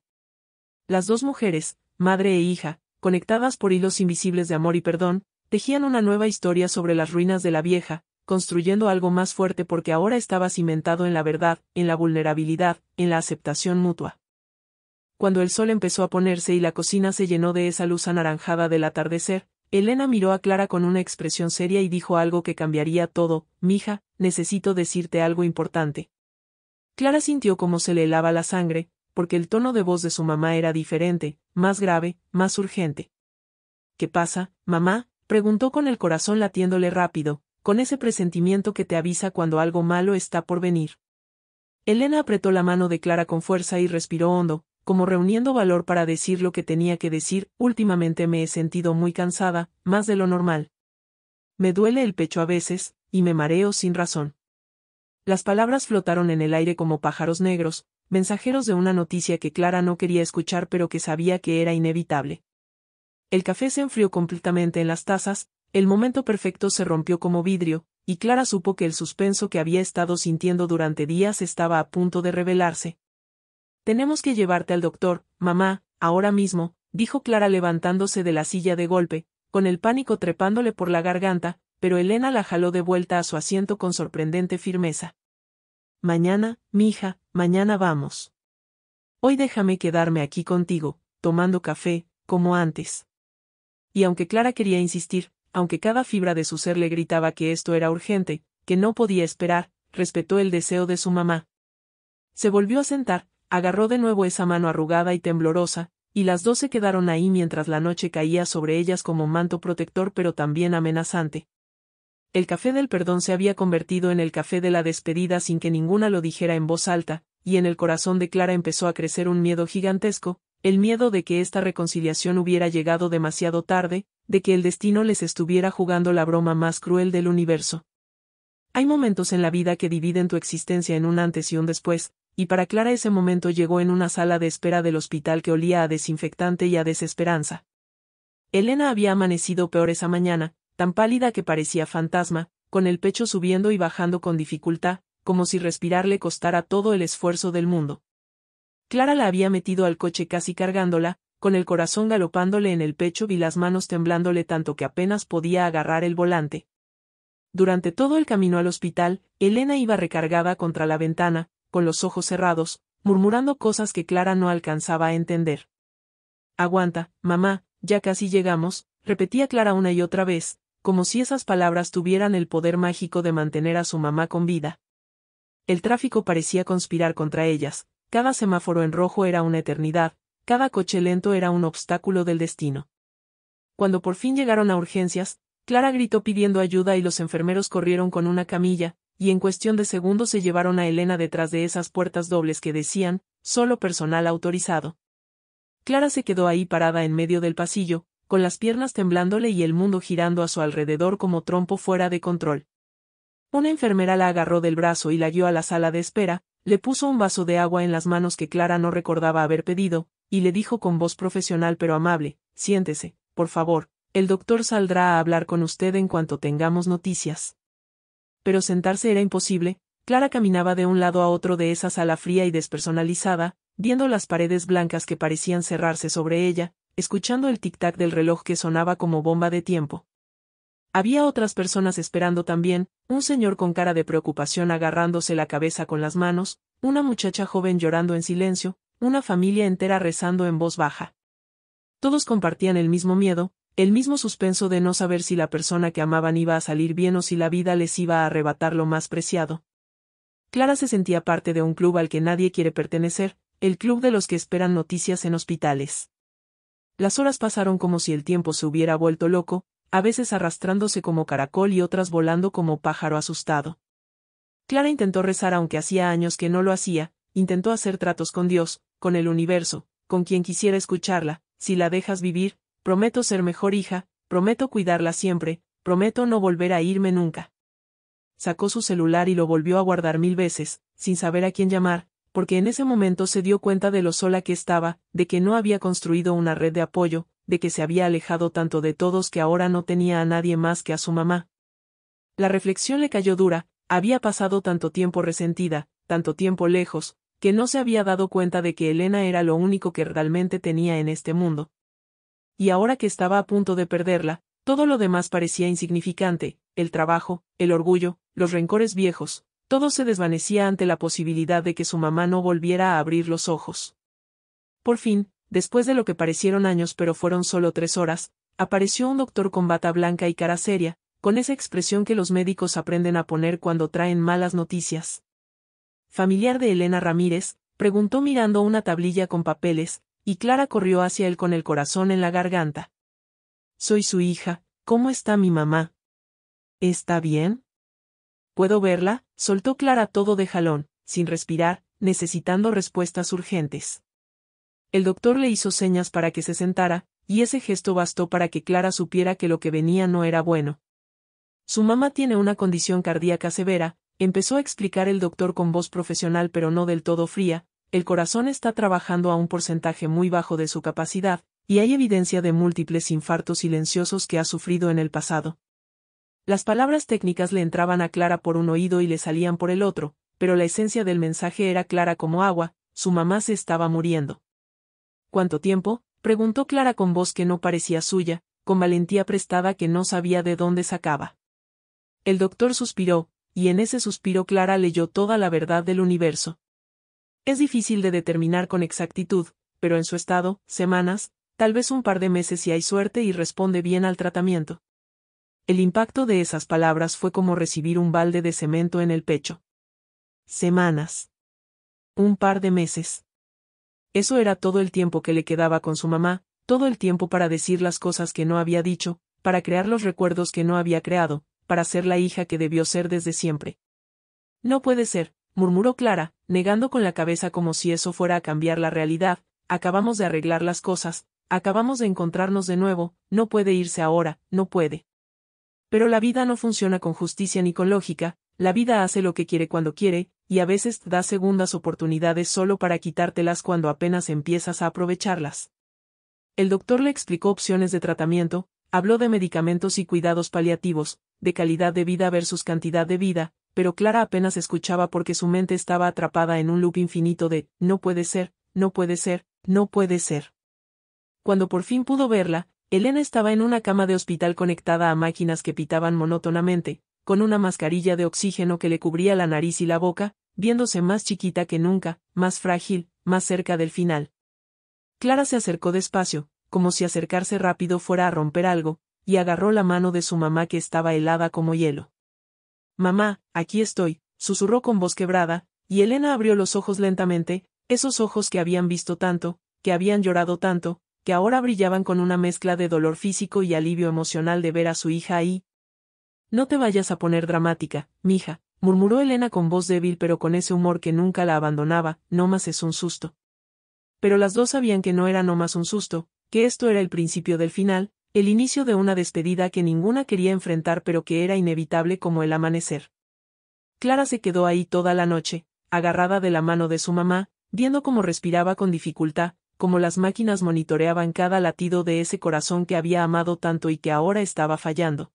Las dos mujeres, madre e hija, conectadas por hilos invisibles de amor y perdón, tejían una nueva historia sobre las ruinas de la vieja, construyendo algo más fuerte porque ahora estaba cimentado en la verdad, en la vulnerabilidad, en la aceptación mutua. Cuando el sol empezó a ponerse y la cocina se llenó de esa luz anaranjada del atardecer, Elena miró a Clara con una expresión seria y dijo algo que cambiaría todo: «Mija, necesito decirte algo importante». Clara sintió cómo se le helaba la sangre, porque el tono de voz de su mamá era diferente, más grave, más urgente. «¿Qué pasa, mamá?», preguntó con el corazón latiéndole rápido, con ese presentimiento que te avisa cuando algo malo está por venir. Elena apretó la mano de Clara con fuerza y respiró hondo, como reuniendo valor para decir lo que tenía que decir. «Últimamente me he sentido muy cansada, más de lo normal. Me duele el pecho a veces, y me mareo sin razón». Las palabras flotaron en el aire como pájaros negros, mensajeros de una noticia que Clara no quería escuchar pero que sabía que era inevitable. El café se enfrió completamente en las tazas, el momento perfecto se rompió como vidrio, y Clara supo que el suspenso que había estado sintiendo durante días estaba a punto de revelarse. «Tenemos que llevarte al doctor, mamá, ahora mismo», dijo Clara levantándose de la silla de golpe, con el pánico trepándole por la garganta, pero Elena la jaló de vuelta a su asiento con sorprendente firmeza. «Mañana, mija, mañana vamos. Hoy déjame quedarme aquí contigo, tomando café, como antes». Y aunque Clara quería insistir, aunque cada fibra de su ser le gritaba que esto era urgente, que no podía esperar, respetó el deseo de su mamá. Se volvió a sentar, agarró de nuevo esa mano arrugada y temblorosa, y las dos se quedaron ahí mientras la noche caía sobre ellas como manto protector pero también amenazante. El café del perdón se había convertido en el café de la despedida sin que ninguna lo dijera en voz alta, y en el corazón de Clara empezó a crecer un miedo gigantesco, el miedo de que esta reconciliación hubiera llegado demasiado tarde, de que el destino les estuviera jugando la broma más cruel del universo. Hay momentos en la vida que dividen tu existencia en un antes y un después, y para Clara ese momento llegó en una sala de espera del hospital que olía a desinfectante y a desesperanza. Elena había amanecido peor esa mañana, tan pálida que parecía fantasma, con el pecho subiendo y bajando con dificultad, como si respirar le costara todo el esfuerzo del mundo. Clara la había metido al coche casi cargándola, con el corazón galopándole en el pecho y las manos temblándole tanto que apenas podía agarrar el volante. Durante todo el camino al hospital, Elena iba recargada contra la ventana, con los ojos cerrados, murmurando cosas que Clara no alcanzaba a entender. «Aguanta, mamá, ya casi llegamos», repetía Clara una y otra vez, como si esas palabras tuvieran el poder mágico de mantener a su mamá con vida. El tráfico parecía conspirar contra ellas, cada semáforo en rojo era una eternidad, cada coche lento era un obstáculo del destino. Cuando por fin llegaron a urgencias, Clara gritó pidiendo ayuda y los enfermeros corrieron con una camilla, y en cuestión de segundos se llevaron a Elena detrás de esas puertas dobles que decían, «Solo personal autorizado». Clara se quedó ahí parada en medio del pasillo, con las piernas temblándole y el mundo girando a su alrededor como trompo fuera de control. Una enfermera la agarró del brazo y la guió a la sala de espera, le puso un vaso de agua en las manos que Clara no recordaba haber pedido, y le dijo con voz profesional pero amable, «Siéntese, por favor, el doctor saldrá a hablar con usted en cuanto tengamos noticias». Pero sentarse era imposible. Clara caminaba de un lado a otro de esa sala fría y despersonalizada, viendo las paredes blancas que parecían cerrarse sobre ella, escuchando el tic-tac del reloj que sonaba como bomba de tiempo. Había otras personas esperando también, un señor con cara de preocupación agarrándose la cabeza con las manos, una muchacha joven llorando en silencio, una familia entera rezando en voz baja. Todos compartían el mismo miedo, el mismo suspenso de no saber si la persona que amaban iba a salir bien o si la vida les iba a arrebatar lo más preciado. Clara se sentía parte de un club al que nadie quiere pertenecer, el club de los que esperan noticias en hospitales. Las horas pasaron como si el tiempo se hubiera vuelto loco, a veces arrastrándose como caracol y otras volando como pájaro asustado. Clara intentó rezar aunque hacía años que no lo hacía, intentó hacer tratos con Dios, con el universo, con quien quisiera escucharla. «Si la dejas vivir, prometo ser mejor hija, prometo cuidarla siempre, prometo no volver a irme nunca». Sacó su celular y lo volvió a guardar 1000 veces, sin saber a quién llamar, porque en ese momento se dio cuenta de lo sola que estaba, de que no había construido una red de apoyo, de que se había alejado tanto de todos que ahora no tenía a nadie más que a su mamá. La reflexión le cayó dura, había pasado tanto tiempo resentida, tanto tiempo lejos, que no se había dado cuenta de que Elena era lo único que realmente tenía en este mundo. Y ahora que estaba a punto de perderla, todo lo demás parecía insignificante, el trabajo, el orgullo, los rencores viejos, todo se desvanecía ante la posibilidad de que su mamá no volviera a abrir los ojos. Por fin, después de lo que parecieron años pero fueron solo 3 horas, apareció un doctor con bata blanca y cara seria, con esa expresión que los médicos aprenden a poner cuando traen malas noticias. Familiar de Elena Ramírez, preguntó mirando una tablilla con papeles, y Clara corrió hacia él con el corazón en la garganta. Soy su hija, ¿cómo está mi mamá? ¿Está bien? ¿Puedo verla? Soltó Clara todo de jalón, sin respirar, necesitando respuestas urgentes. El doctor le hizo señas para que se sentara, y ese gesto bastó para que Clara supiera que lo que venía no era bueno. Su mamá tiene una condición cardíaca severa, empezó a explicar el doctor con voz profesional pero no del todo fría, el corazón está trabajando a un porcentaje muy bajo de su capacidad, y hay evidencia de múltiples infartos silenciosos que ha sufrido en el pasado. Las palabras técnicas le entraban a Clara por un oído y le salían por el otro, pero la esencia del mensaje era clara como agua, su mamá se estaba muriendo. ¿Cuánto tiempo?, preguntó Clara con voz que no parecía suya, con valentía prestada que no sabía de dónde sacaba. El doctor suspiró, y en ese suspiro Clara leyó toda la verdad del universo. Es difícil de determinar con exactitud, pero en su estado, semanas, tal vez un par de meses si hay suerte y responde bien al tratamiento. El impacto de esas palabras fue como recibir un balde de cemento en el pecho. Semanas. Un par de meses. Eso era todo el tiempo que le quedaba con su mamá, todo el tiempo para decir las cosas que no había dicho, para crear los recuerdos que no había creado, para ser la hija que debió ser desde siempre. No puede ser, murmuró Clara, negando con la cabeza como si eso fuera a cambiar la realidad, acabamos de arreglar las cosas, acabamos de encontrarnos de nuevo, no puede irse ahora, no puede. Pero la vida no funciona con justicia ni con lógica, la vida hace lo que quiere cuando quiere, y a veces da segundas oportunidades solo para quitártelas cuando apenas empiezas a aprovecharlas. El doctor le explicó opciones de tratamiento, habló de medicamentos y cuidados paliativos, de calidad de vida versus cantidad de vida, pero Clara apenas escuchaba porque su mente estaba atrapada en un loop infinito de no puede ser, no puede ser, no puede ser. Cuando por fin pudo verla, Elena estaba en una cama de hospital conectada a máquinas que pitaban monótonamente, con una mascarilla de oxígeno que le cubría la nariz y la boca, viéndose más chiquita que nunca, más frágil, más cerca del final. Clara se acercó despacio, como si acercarse rápido fuera a romper algo, y agarró la mano de su mamá que estaba helada como hielo. Mamá, aquí estoy, susurró con voz quebrada, y Elena abrió los ojos lentamente, esos ojos que habían visto tanto, que habían llorado tanto, que ahora brillaban con una mezcla de dolor físico y alivio emocional de ver a su hija ahí. No te vayas a poner dramática, mija, murmuró Elena con voz débil pero con ese humor que nunca la abandonaba, no más es un susto. Pero las dos sabían que no era no más un susto, que esto era el principio del final, el inicio de una despedida que ninguna quería enfrentar pero que era inevitable como el amanecer. Clara se quedó ahí toda la noche, agarrada de la mano de su mamá, viendo cómo respiraba con dificultad, como las máquinas monitoreaban cada latido de ese corazón que había amado tanto y que ahora estaba fallando.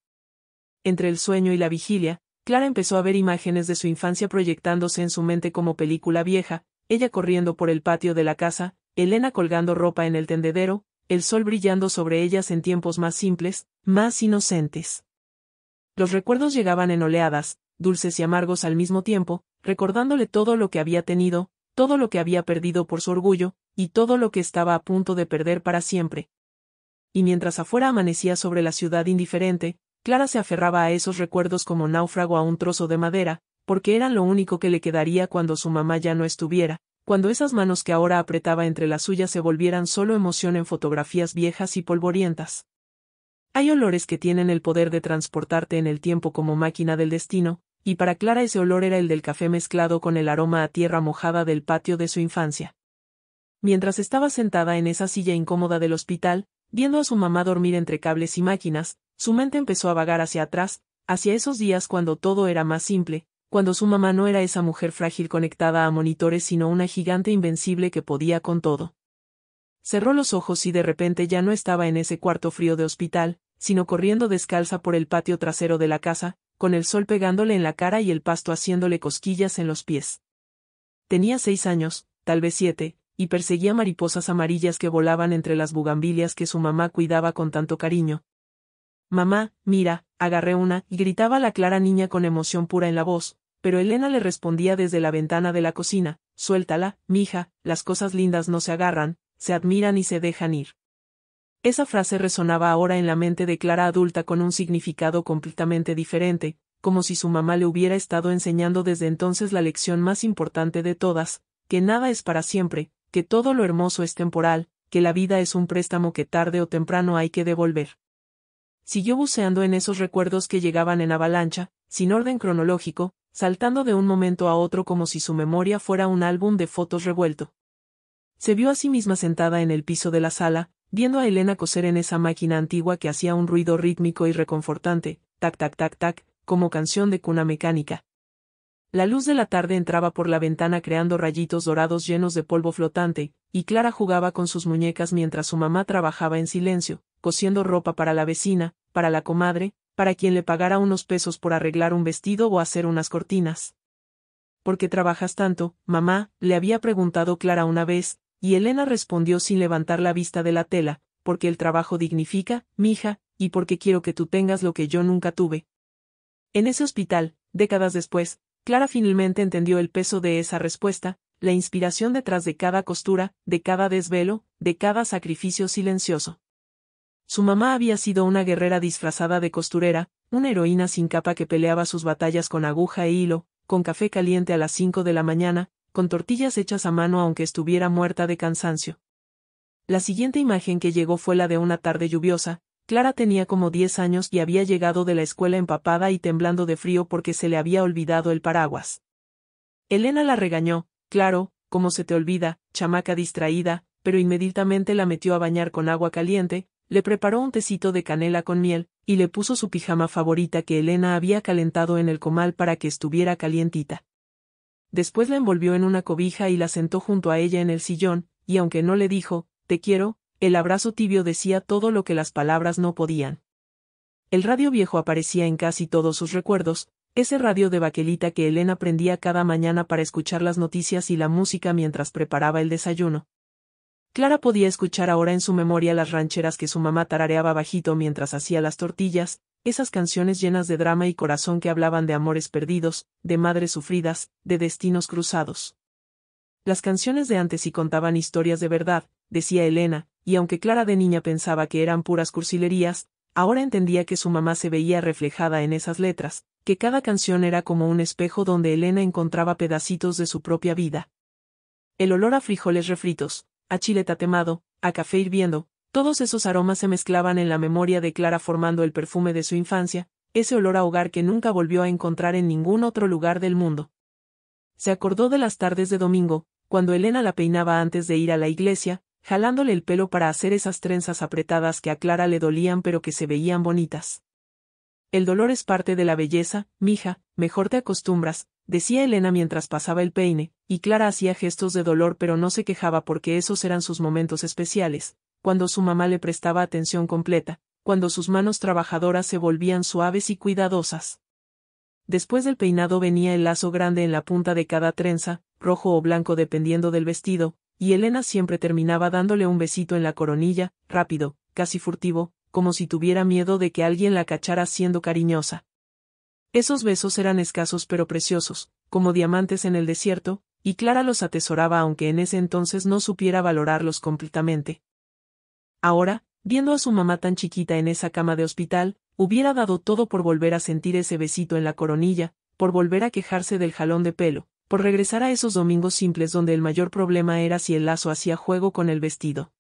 Entre el sueño y la vigilia, Clara empezó a ver imágenes de su infancia proyectándose en su mente como película vieja, ella corriendo por el patio de la casa, Elena colgando ropa en el tendedero, el sol brillando sobre ellas en tiempos más simples, más inocentes. Los recuerdos llegaban en oleadas, dulces y amargos al mismo tiempo, recordándole todo lo que había tenido, todo lo que había perdido por su orgullo, y todo lo que estaba a punto de perder para siempre. Y mientras afuera amanecía sobre la ciudad indiferente, Clara se aferraba a esos recuerdos como náufrago a un trozo de madera, porque eran lo único que le quedaría cuando su mamá ya no estuviera, cuando esas manos que ahora apretaba entre las suyas se volvieran solo emoción en fotografías viejas y polvorientas. Hay olores que tienen el poder de transportarte en el tiempo como máquina del destino, y para Clara ese olor era el del café mezclado con el aroma a tierra mojada del patio de su infancia. Mientras estaba sentada en esa silla incómoda del hospital, viendo a su mamá dormir entre cables y máquinas, su mente empezó a vagar hacia atrás, hacia esos días cuando todo era más simple, cuando su mamá no era esa mujer frágil conectada a monitores sino una gigante invencible que podía con todo. Cerró los ojos y de repente ya no estaba en ese cuarto frío de hospital, sino corriendo descalza por el patio trasero de la casa, con el sol pegándole en la cara y el pasto haciéndole cosquillas en los pies. Tenía 6 años, tal vez 7, y perseguía mariposas amarillas que volaban entre las bugambilias que su mamá cuidaba con tanto cariño. «Mamá, mira», agarré una, y gritaba la clara niña con emoción pura en la voz, pero Elena le respondía desde la ventana de la cocina: «Suéltala, mija, las cosas lindas no se agarran, se admiran y se dejan ir». Esa frase resonaba ahora en la mente de Clara adulta con un significado completamente diferente, como si su mamá le hubiera estado enseñando desde entonces la lección más importante de todas, que nada es para siempre, que todo lo hermoso es temporal, que la vida es un préstamo que tarde o temprano hay que devolver. Siguió buceando en esos recuerdos que llegaban en avalancha, sin orden cronológico, saltando de un momento a otro como si su memoria fuera un álbum de fotos revuelto. Se vio a sí misma sentada en el piso de la sala, viendo a Elena coser en esa máquina antigua que hacía un ruido rítmico y reconfortante, tac tac tac tac, como canción de cuna mecánica. La luz de la tarde entraba por la ventana creando rayitos dorados llenos de polvo flotante, y Clara jugaba con sus muñecas mientras su mamá trabajaba en silencio, cosiendo ropa para la vecina, para la comadre, para quien le pagara unos pesos por arreglar un vestido o hacer unas cortinas. «¿Por qué trabajas tanto, mamá?», le había preguntado Clara una vez, y Elena respondió sin levantar la vista de la tela: «Porque el trabajo dignifica, mija, y porque quiero que tú tengas lo que yo nunca tuve». En ese hospital, décadas después, Clara finalmente entendió el peso de esa respuesta, la inspiración detrás de cada costura, de cada desvelo, de cada sacrificio silencioso. Su mamá había sido una guerrera disfrazada de costurera, una heroína sin capa que peleaba sus batallas con aguja e hilo, con café caliente a las 5 de la mañana, con tortillas hechas a mano aunque estuviera muerta de cansancio. La siguiente imagen que llegó fue la de una tarde lluviosa. Clara tenía como 10 años y había llegado de la escuela empapada y temblando de frío porque se le había olvidado el paraguas. Elena la regañó: «Claro, ¿cómo se te olvida, chamaca distraída?», pero inmediatamente la metió a bañar con agua caliente, le preparó un tecito de canela con miel, y le puso su pijama favorita que Elena había calentado en el comal para que estuviera calientita. Después la envolvió en una cobija y la sentó junto a ella en el sillón, y aunque no le dijo: «Te quiero», el abrazo tibio decía todo lo que las palabras no podían. El radio viejo aparecía en casi todos sus recuerdos, ese radio de baquelita que Elena prendía cada mañana para escuchar las noticias y la música mientras preparaba el desayuno. Clara podía escuchar ahora en su memoria las rancheras que su mamá tarareaba bajito mientras hacía las tortillas, esas canciones llenas de drama y corazón que hablaban de amores perdidos, de madres sufridas, de destinos cruzados. Las canciones de antes sí contaban historias de verdad, decía Elena, y aunque Clara de niña pensaba que eran puras cursilerías, ahora entendía que su mamá se veía reflejada en esas letras, que cada canción era como un espejo donde Elena encontraba pedacitos de su propia vida. El olor a frijoles refritos, a chile tatemado, a café hirviendo, todos esos aromas se mezclaban en la memoria de Clara formando el perfume de su infancia, ese olor a hogar que nunca volvió a encontrar en ningún otro lugar del mundo. Se acordó de las tardes de domingo, cuando Elena la peinaba antes de ir a la iglesia, jalándole el pelo para hacer esas trenzas apretadas que a Clara le dolían pero que se veían bonitas. «El dolor es parte de la belleza, mija, mejor te acostumbras», decía Elena mientras pasaba el peine, y Clara hacía gestos de dolor pero no se quejaba porque esos eran sus momentos especiales, cuando su mamá le prestaba atención completa, cuando sus manos trabajadoras se volvían suaves y cuidadosas. Después del peinado venía el lazo grande en la punta de cada trenza, rojo o blanco dependiendo del vestido, y Elena siempre terminaba dándole un besito en la coronilla, rápido, casi furtivo, como si tuviera miedo de que alguien la cachara siendo cariñosa. Esos besos eran escasos pero preciosos, como diamantes en el desierto, y Clara los atesoraba aunque en ese entonces no supiera valorarlos completamente. Ahora, viendo a su mamá tan chiquita en esa cama de hospital, hubiera dado todo por volver a sentir ese besito en la coronilla, por volver a quejarse del jalón de pelo, por regresar a esos domingos simples donde el mayor problema era si el lazo hacía juego con el vestido.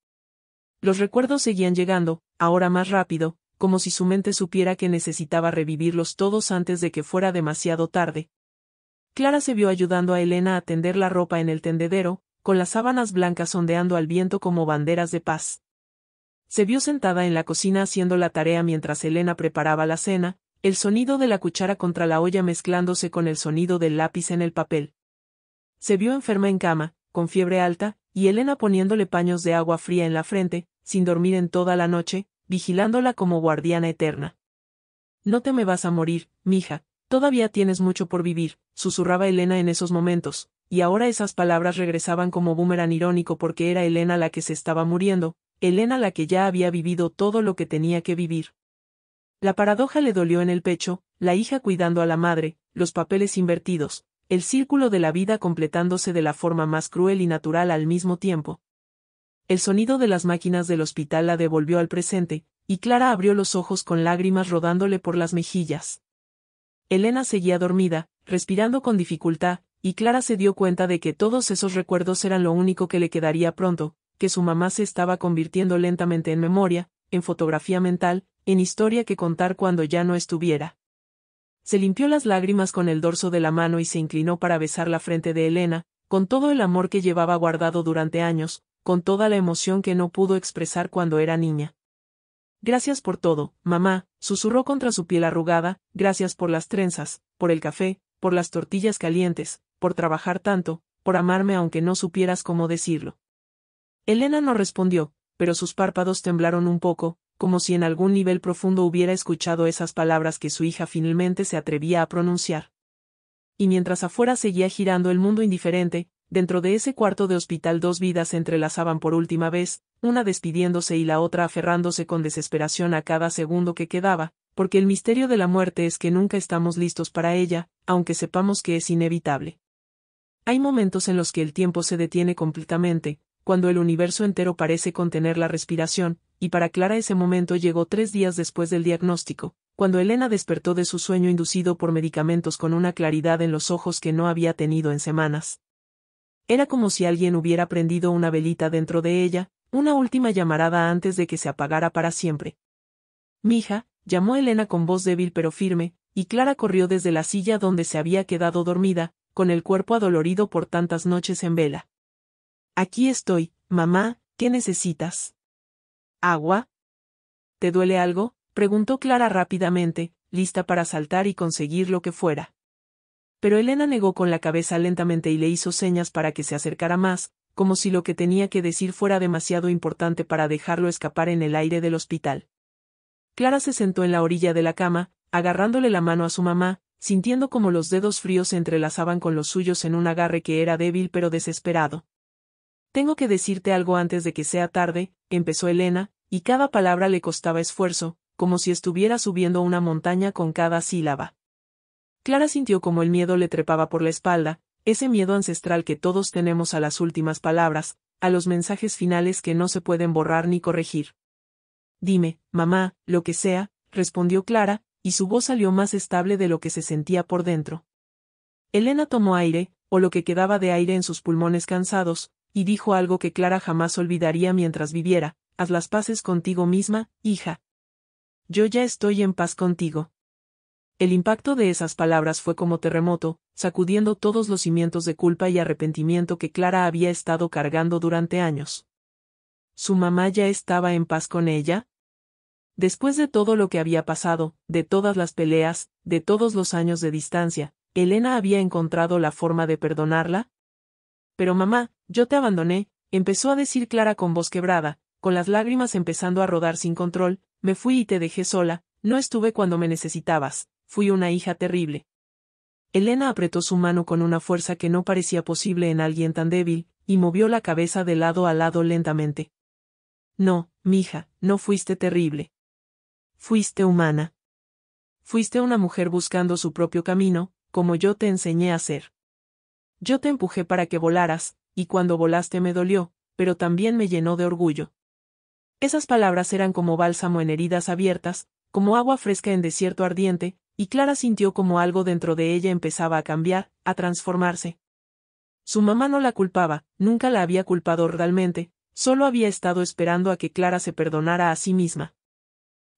Los recuerdos seguían llegando, ahora más rápido, como si su mente supiera que necesitaba revivirlos todos antes de que fuera demasiado tarde. Clara se vio ayudando a Elena a tender la ropa en el tendedero, con las sábanas blancas ondeando al viento como banderas de paz. Se vio sentada en la cocina haciendo la tarea mientras Elena preparaba la cena, el sonido de la cuchara contra la olla mezclándose con el sonido del lápiz en el papel. Se vio enferma en cama, con fiebre alta, y Elena poniéndole paños de agua fría en la frente, sin dormir en toda la noche, vigilándola como guardiana eterna. «No te me vas a morir, mija», Todavía tienes mucho por vivir, susurraba Elena en esos momentos, y ahora esas palabras regresaban como boomerang irónico porque era Elena la que se estaba muriendo, Elena la que ya había vivido todo lo que tenía que vivir. La paradoja le dolió en el pecho, la hija cuidando a la madre, los papeles invertidos, el círculo de la vida completándose de la forma más cruel y natural al mismo tiempo. El sonido de las máquinas del hospital la devolvió al presente, y Clara abrió los ojos con lágrimas rodándole por las mejillas. Elena seguía dormida, respirando con dificultad, y Clara se dio cuenta de que todos esos recuerdos eran lo único que le quedaría pronto, que su mamá se estaba convirtiendo lentamente en memoria, en fotografía mental, en historia que contar cuando ya no estuviera. Se limpió las lágrimas con el dorso de la mano y se inclinó para besar la frente de Elena, con todo el amor que llevaba guardado durante años, con toda la emoción que no pudo expresar cuando era niña. Gracias por todo, mamá, susurró contra su piel arrugada, gracias por las trenzas, por el café, por las tortillas calientes, por trabajar tanto, por amarme aunque no supieras cómo decirlo. Elena no respondió, pero sus párpados temblaron un poco, como si en algún nivel profundo hubiera escuchado esas palabras que su hija finalmente se atrevía a pronunciar. Y mientras afuera seguía girando el mundo indiferente, dentro de ese cuarto de hospital dos vidas se entrelazaban por última vez, una despidiéndose y la otra aferrándose con desesperación a cada segundo que quedaba, porque el misterio de la muerte es que nunca estamos listos para ella, aunque sepamos que es inevitable. Hay momentos en los que el tiempo se detiene completamente, cuando el universo entero parece contener la respiración, y para Clara ese momento llegó 3 días después del diagnóstico, cuando Elena despertó de su sueño inducido por medicamentos con una claridad en los ojos que no había tenido en semanas. Era como si alguien hubiera prendido una velita dentro de ella, una última llamarada antes de que se apagara para siempre. «Mija», llamó Elena con voz débil pero firme, y Clara corrió desde la silla donde se había quedado dormida, con el cuerpo adolorido por tantas noches en vela. «Aquí estoy, mamá, ¿qué necesitas?» «¿Agua? ¿Te duele algo?», preguntó Clara rápidamente, lista para saltar y conseguir lo que fuera. Pero Elena negó con la cabeza lentamente y le hizo señas para que se acercara más, como si lo que tenía que decir fuera demasiado importante para dejarlo escapar en el aire del hospital. Clara se sentó en la orilla de la cama, agarrándole la mano a su mamá, sintiendo como los dedos fríos se entrelazaban con los suyos en un agarre que era débil pero desesperado. «Tengo que decirte algo antes de que sea tarde», empezó Elena, y cada palabra le costaba esfuerzo, como si estuviera subiendo una montaña con cada sílaba. Clara sintió como el miedo le trepaba por la espalda, ese miedo ancestral que todos tenemos a las últimas palabras, a los mensajes finales que no se pueden borrar ni corregir. «Dime, mamá, lo que sea», respondió Clara, y su voz salió más estable de lo que se sentía por dentro. Elena tomó aire, o lo que quedaba de aire en sus pulmones cansados, y dijo algo que Clara jamás olvidaría mientras viviera: «Haz las paces contigo misma, hija. Yo ya estoy en paz contigo». El impacto de esas palabras fue como terremoto, sacudiendo todos los cimientos de culpa y arrepentimiento que Clara había estado cargando durante años. ¿Su mamá ya estaba en paz con ella? Después de todo lo que había pasado, de todas las peleas, de todos los años de distancia, ¿Elena había encontrado la forma de perdonarla? «Pero mamá, yo te abandoné», empezó a decir Clara con voz quebrada, con las lágrimas empezando a rodar sin control. «Me fui y te dejé sola, no estuve cuando me necesitabas, fui una hija terrible». Elena apretó su mano con una fuerza que no parecía posible en alguien tan débil, y movió la cabeza de lado a lado lentamente. «No, mija, no fuiste terrible. Fuiste humana. Fuiste una mujer buscando su propio camino, como yo te enseñé a hacer. Yo te empujé para que volaras, y cuando volaste me dolió, pero también me llenó de orgullo». Esas palabras eran como bálsamo en heridas abiertas, como agua fresca en desierto ardiente, y Clara sintió como algo dentro de ella empezaba a cambiar, a transformarse. Su mamá no la culpaba, nunca la había culpado realmente, solo había estado esperando a que Clara se perdonara a sí misma.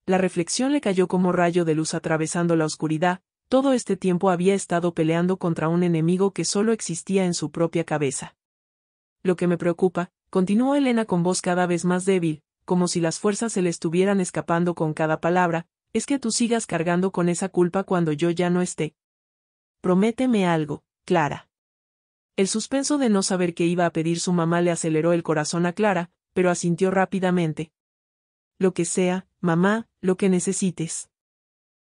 La reflexión le cayó como rayo de luz atravesando la oscuridad. Todo este tiempo había estado peleando contra un enemigo que solo existía en su propia cabeza. «Lo que me preocupa», continuó Elena con voz cada vez más débil, como si las fuerzas se le estuvieran escapando con cada palabra, «es que tú sigas cargando con esa culpa cuando yo ya no esté. Prométeme algo, Clara». El suspenso de no saber qué iba a pedir su mamá le aceleró el corazón a Clara, pero asintió rápidamente. «Lo que sea, mamá, lo que necesites».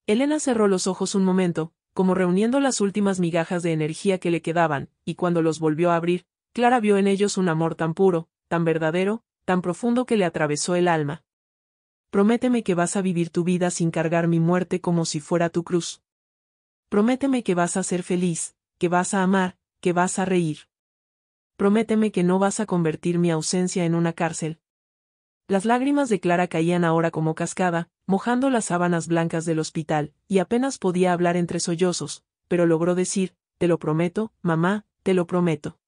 Elena cerró los ojos un momento, como reuniendo las últimas migajas de energía que le quedaban, y cuando los volvió a abrir, Clara vio en ellos un amor tan puro, tan verdadero, tan profundo que le atravesó el alma. Prométeme que vas a vivir tu vida sin cargar mi muerte como si fuera tu cruz. Prométeme que vas a ser feliz, que vas a amar, que vas a reír. Prométeme que no vas a convertir mi ausencia en una cárcel. Las lágrimas de Clara caían ahora como cascada, mojando las sábanas blancas del hospital, y apenas podía hablar entre sollozos, pero logró decir, te lo prometo, mamá, te lo prometo.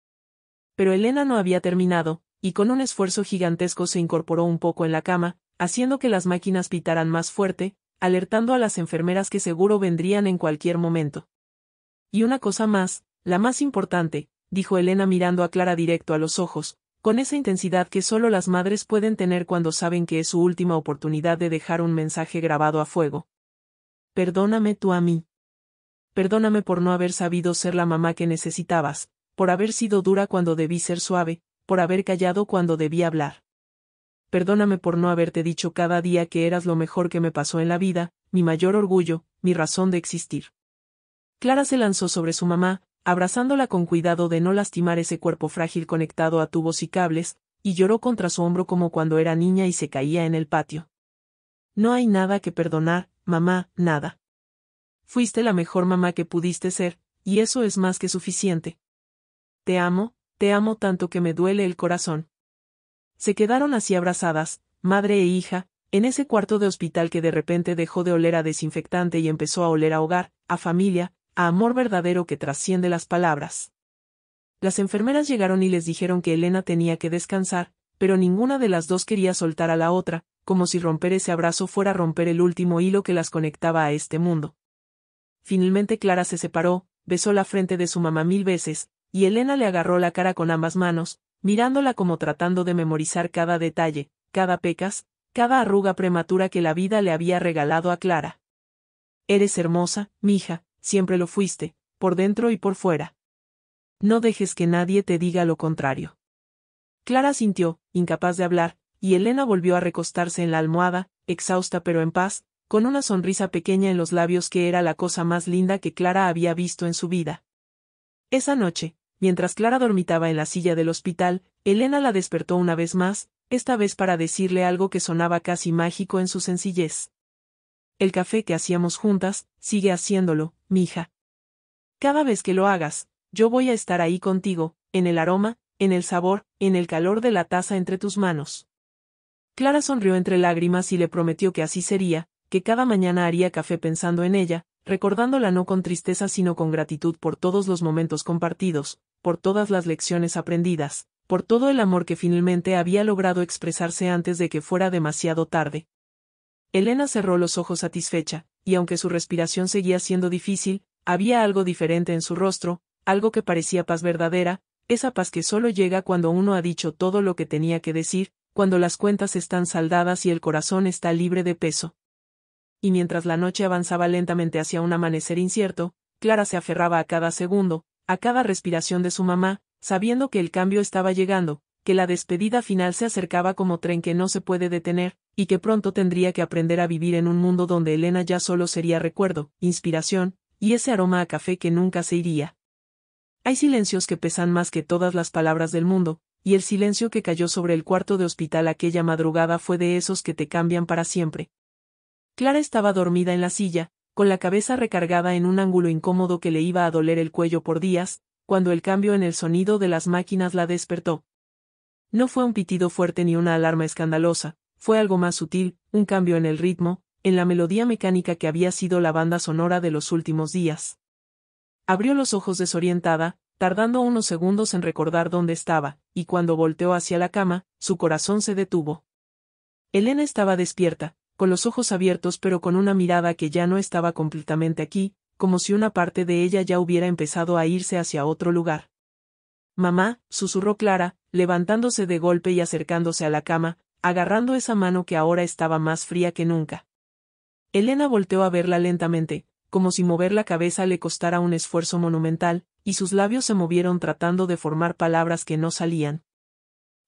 Pero Elena no había terminado, y con un esfuerzo gigantesco se incorporó un poco en la cama, haciendo que las máquinas pitaran más fuerte, alertando a las enfermeras que seguro vendrían en cualquier momento. Y una cosa más, la más importante, dijo Elena mirando a Clara directo a los ojos, con esa intensidad que solo las madres pueden tener cuando saben que es su última oportunidad de dejar un mensaje grabado a fuego. Perdóname tú a mí. Perdóname por no haber sabido ser la mamá que necesitabas, por haber sido dura cuando debí ser suave, por haber callado cuando debí hablar. Perdóname por no haberte dicho cada día que eras lo mejor que me pasó en la vida, mi mayor orgullo, mi razón de existir. Clara se lanzó sobre su mamá, abrazándola con cuidado de no lastimar ese cuerpo frágil conectado a tubos y cables, y lloró contra su hombro como cuando era niña y se caía en el patio. No hay nada que perdonar, mamá, nada. Fuiste la mejor mamá que pudiste ser, y eso es más que suficiente. Te amo tanto que me duele el corazón. Se quedaron así abrazadas, madre e hija, en ese cuarto de hospital que de repente dejó de oler a desinfectante y empezó a oler a hogar, a familia, a amor verdadero que trasciende las palabras. Las enfermeras llegaron y les dijeron que Elena tenía que descansar, pero ninguna de las dos quería soltar a la otra, como si romper ese abrazo fuera romper el último hilo que las conectaba a este mundo. Finalmente Clara se separó, besó la frente de su mamá 1000 veces, y Elena le agarró la cara con ambas manos, mirándola como tratando de memorizar cada detalle, cada pecas, cada arruga prematura que la vida le había regalado a Clara. Eres hermosa, mija, siempre lo fuiste, por dentro y por fuera. No dejes que nadie te diga lo contrario. Clara sintió, incapaz de hablar, y Elena volvió a recostarse en la almohada, exhausta pero en paz, con una sonrisa pequeña en los labios que era la cosa más linda que Clara había visto en su vida. Esa noche, mientras Clara dormitaba en la silla del hospital, Elena la despertó una vez más, esta vez para decirle algo que sonaba casi mágico en su sencillez. El café que hacíamos juntas, sigue haciéndolo, mija. Cada vez que lo hagas, yo voy a estar ahí contigo, en el aroma, en el sabor, en el calor de la taza entre tus manos. Clara sonrió entre lágrimas y le prometió que así sería, que cada mañana haría café pensando en ella, recordándola no con tristeza sino con gratitud por todos los momentos compartidos, por todas las lecciones aprendidas, por todo el amor que finalmente había logrado expresarse antes de que fuera demasiado tarde. Elena cerró los ojos satisfecha, y aunque su respiración seguía siendo difícil, había algo diferente en su rostro, algo que parecía paz verdadera, esa paz que solo llega cuando uno ha dicho todo lo que tenía que decir, cuando las cuentas están saldadas y el corazón está libre de peso. Y mientras la noche avanzaba lentamente hacia un amanecer incierto, Clara se aferraba a cada segundo, a cada respiración de su mamá, sabiendo que el cambio estaba llegando, que la despedida final se acercaba como tren que no se puede detener, y que pronto tendría que aprender a vivir en un mundo donde Elena ya solo sería recuerdo, inspiración, y ese aroma a café que nunca se iría. Hay silencios que pesan más que todas las palabras del mundo, y el silencio que cayó sobre el cuarto de hospital aquella madrugada fue de esos que te cambian para siempre. Clara estaba dormida en la silla, con la cabeza recargada en un ángulo incómodo que le iba a doler el cuello por días, cuando el cambio en el sonido de las máquinas la despertó. No fue un pitido fuerte ni una alarma escandalosa, fue algo más sutil, un cambio en el ritmo, en la melodía mecánica que había sido la banda sonora de los últimos días. Abrió los ojos desorientada, tardando unos segundos en recordar dónde estaba, y cuando volteó hacia la cama, su corazón se detuvo. Elena estaba despierta, con los ojos abiertos pero con una mirada que ya no estaba completamente aquí, como si una parte de ella ya hubiera empezado a irse hacia otro lugar. Mamá, susurró Clara, levantándose de golpe y acercándose a la cama, agarrando esa mano que ahora estaba más fría que nunca. Elena volteó a verla lentamente, como si mover la cabeza le costara un esfuerzo monumental, y sus labios se movieron tratando de formar palabras que no salían.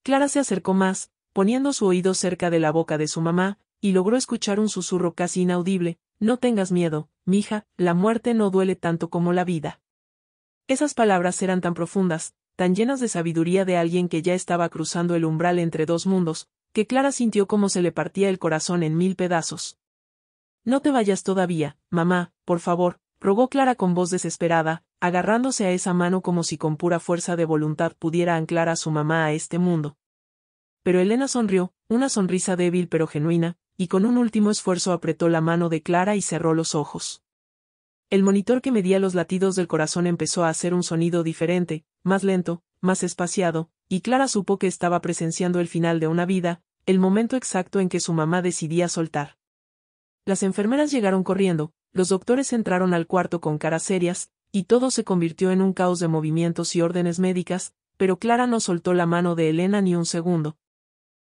Clara se acercó más, poniendo su oído cerca de la boca de su mamá, y logró escuchar un susurro casi inaudible, No tengas miedo, mija, la muerte no duele tanto como la vida. Esas palabras eran tan profundas, tan llenas de sabiduría de alguien que ya estaba cruzando el umbral entre dos mundos, que Clara sintió como se le partía el corazón en 1000 pedazos. No te vayas todavía, mamá, por favor, rogó Clara con voz desesperada, agarrándose a esa mano como si con pura fuerza de voluntad pudiera anclar a su mamá a este mundo. Pero Elena sonrió, una sonrisa débil pero genuina, y con un último esfuerzo apretó la mano de Clara y cerró los ojos. El monitor que medía los latidos del corazón empezó a hacer un sonido diferente, más lento, más espaciado, y Clara supo que estaba presenciando el final de una vida, el momento exacto en que su mamá decidía soltar. Las enfermeras llegaron corriendo, los doctores entraron al cuarto con caras serias, y todo se convirtió en un caos de movimientos y órdenes médicas, pero Clara no soltó la mano de Elena ni un segundo.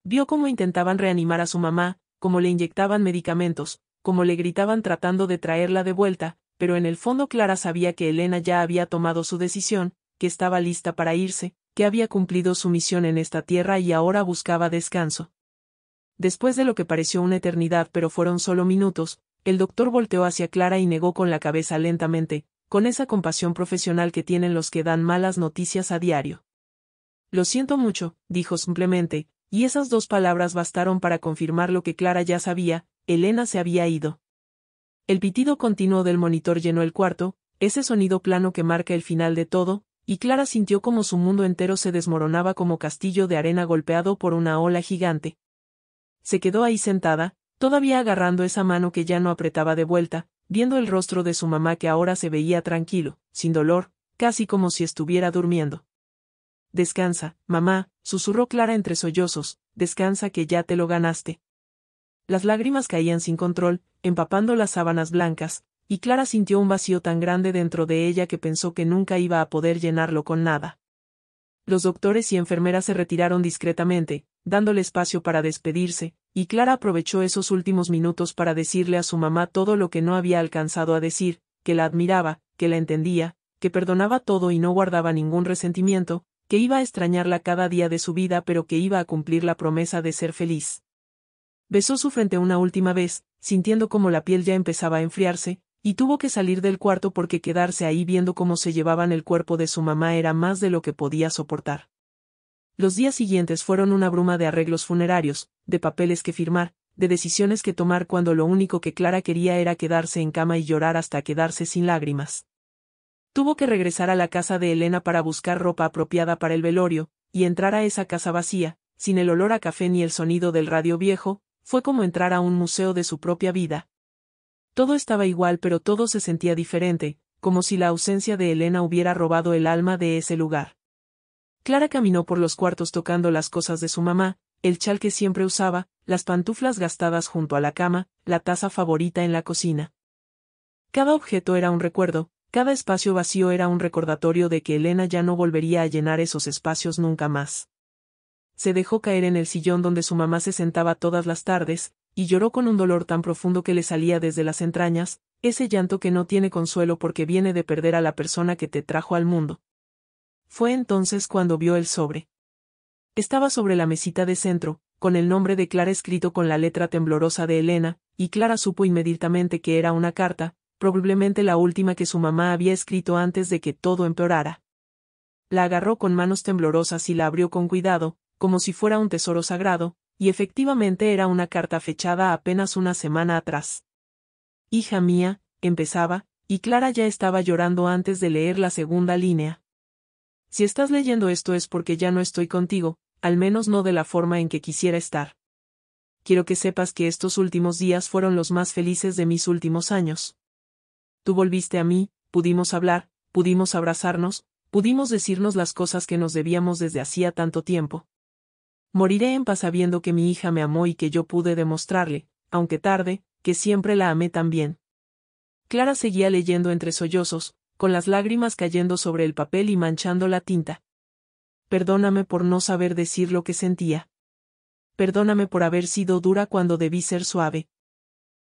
Vio cómo intentaban reanimar a su mamá, cómo le inyectaban medicamentos, cómo le gritaban tratando de traerla de vuelta, pero en el fondo Clara sabía que Elena ya había tomado su decisión, que estaba lista para irse, que había cumplido su misión en esta tierra y ahora buscaba descanso. Después de lo que pareció una eternidad pero fueron solo minutos, el doctor volteó hacia Clara y negó con la cabeza lentamente, con esa compasión profesional que tienen los que dan malas noticias a diario. Lo siento mucho, dijo simplemente, y esas 2 palabras bastaron para confirmar lo que Clara ya sabía: Elena se había ido. El pitido continuo del monitor llenó el cuarto, ese sonido plano que marca el final de todo, y Clara sintió como su mundo entero se desmoronaba como castillo de arena golpeado por una ola gigante. Se quedó ahí sentada, todavía agarrando esa mano que ya no apretaba de vuelta, viendo el rostro de su mamá que ahora se veía tranquilo, sin dolor, casi como si estuviera durmiendo. Descansa, mamá, susurró Clara entre sollozos, descansa que ya te lo ganaste. Las lágrimas caían sin control, empapando las sábanas blancas, y Clara sintió un vacío tan grande dentro de ella que pensó que nunca iba a poder llenarlo con nada. Los doctores y enfermeras se retiraron discretamente, dándole espacio para despedirse, y Clara aprovechó esos últimos minutos para decirle a su mamá todo lo que no había alcanzado a decir, que la admiraba, que la entendía, que perdonaba todo y no guardaba ningún resentimiento, que iba a extrañarla cada día de su vida pero que iba a cumplir la promesa de ser feliz. Besó su frente una última vez, sintiendo como la piel ya empezaba a enfriarse, y tuvo que salir del cuarto porque quedarse ahí viendo cómo se llevaban el cuerpo de su mamá era más de lo que podía soportar. Los días siguientes fueron una bruma de arreglos funerarios, de papeles que firmar, de decisiones que tomar cuando lo único que Clara quería era quedarse en cama y llorar hasta quedarse sin lágrimas. Tuvo que regresar a la casa de Elena para buscar ropa apropiada para el velorio, y entrar a esa casa vacía, sin el olor a café ni el sonido del radio viejo, fue como entrar a un museo de su propia vida. Todo estaba igual pero todo se sentía diferente, como si la ausencia de Elena hubiera robado el alma de ese lugar. Clara caminó por los cuartos tocando las cosas de su mamá, el chal que siempre usaba, las pantuflas gastadas junto a la cama, la taza favorita en la cocina. Cada objeto era un recuerdo, cada espacio vacío era un recordatorio de que Elena ya no volvería a llenar esos espacios nunca más. Se dejó caer en el sillón donde su mamá se sentaba todas las tardes, y lloró con un dolor tan profundo que le salía desde las entrañas, ese llanto que no tiene consuelo porque viene de perder a la persona que te trajo al mundo. Fue entonces cuando vio el sobre. Estaba sobre la mesita de centro, con el nombre de Clara escrito con la letra temblorosa de Elena, y Clara supo inmediatamente que era una carta, probablemente la última que su mamá había escrito antes de que todo empeorara. La agarró con manos temblorosas y la abrió con cuidado, como si fuera un tesoro sagrado, y efectivamente era una carta fechada apenas una semana atrás. Hija mía, empezaba, y Clara ya estaba llorando antes de leer la segunda línea. Si estás leyendo esto es porque ya no estoy contigo, al menos no de la forma en que quisiera estar. Quiero que sepas que estos últimos días fueron los más felices de mis últimos años. Tú volviste a mí, pudimos hablar, pudimos abrazarnos, pudimos decirnos las cosas que nos debíamos desde hacía tanto tiempo. Moriré en paz sabiendo que mi hija me amó y que yo pude demostrarle, aunque tarde, que siempre la amé también. Clara seguía leyendo entre sollozos, con las lágrimas cayendo sobre el papel y manchando la tinta. Perdóname por no saber decir lo que sentía. Perdóname por haber sido dura cuando debí ser suave.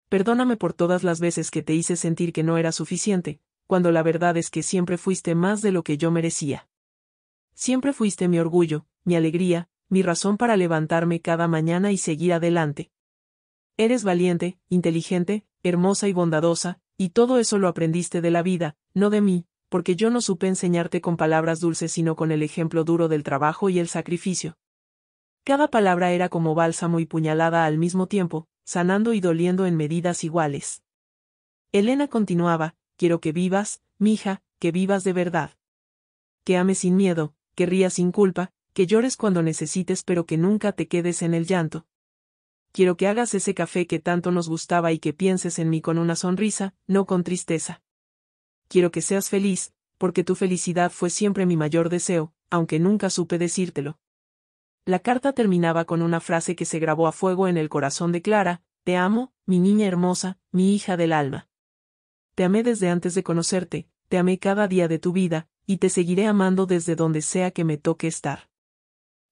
Perdóname por todas las veces que te hice sentir que no era suficiente, cuando la verdad es que siempre fuiste más de lo que yo merecía. Siempre fuiste mi orgullo, mi alegría, mi razón para levantarme cada mañana y seguir adelante. Eres valiente, inteligente, hermosa y bondadosa, y todo eso lo aprendiste de la vida, no de mí, porque yo no supe enseñarte con palabras dulces sino con el ejemplo duro del trabajo y el sacrificio. Cada palabra era como bálsamo y puñalada al mismo tiempo, sanando y doliendo en medidas iguales. Elena continuaba, quiero que vivas, mija, que vivas de verdad. Que ames sin miedo, que rías sin culpa, que llores cuando necesites pero que nunca te quedes en el llanto. Quiero que hagas ese café que tanto nos gustaba y que pienses en mí con una sonrisa, no con tristeza. Quiero que seas feliz, porque tu felicidad fue siempre mi mayor deseo, aunque nunca supe decírtelo. La carta terminaba con una frase que se grabó a fuego en el corazón de Clara: te amo, mi niña hermosa, mi hija del alma. Te amé desde antes de conocerte, te amé cada día de tu vida, y te seguiré amando desde donde sea que me toque estar.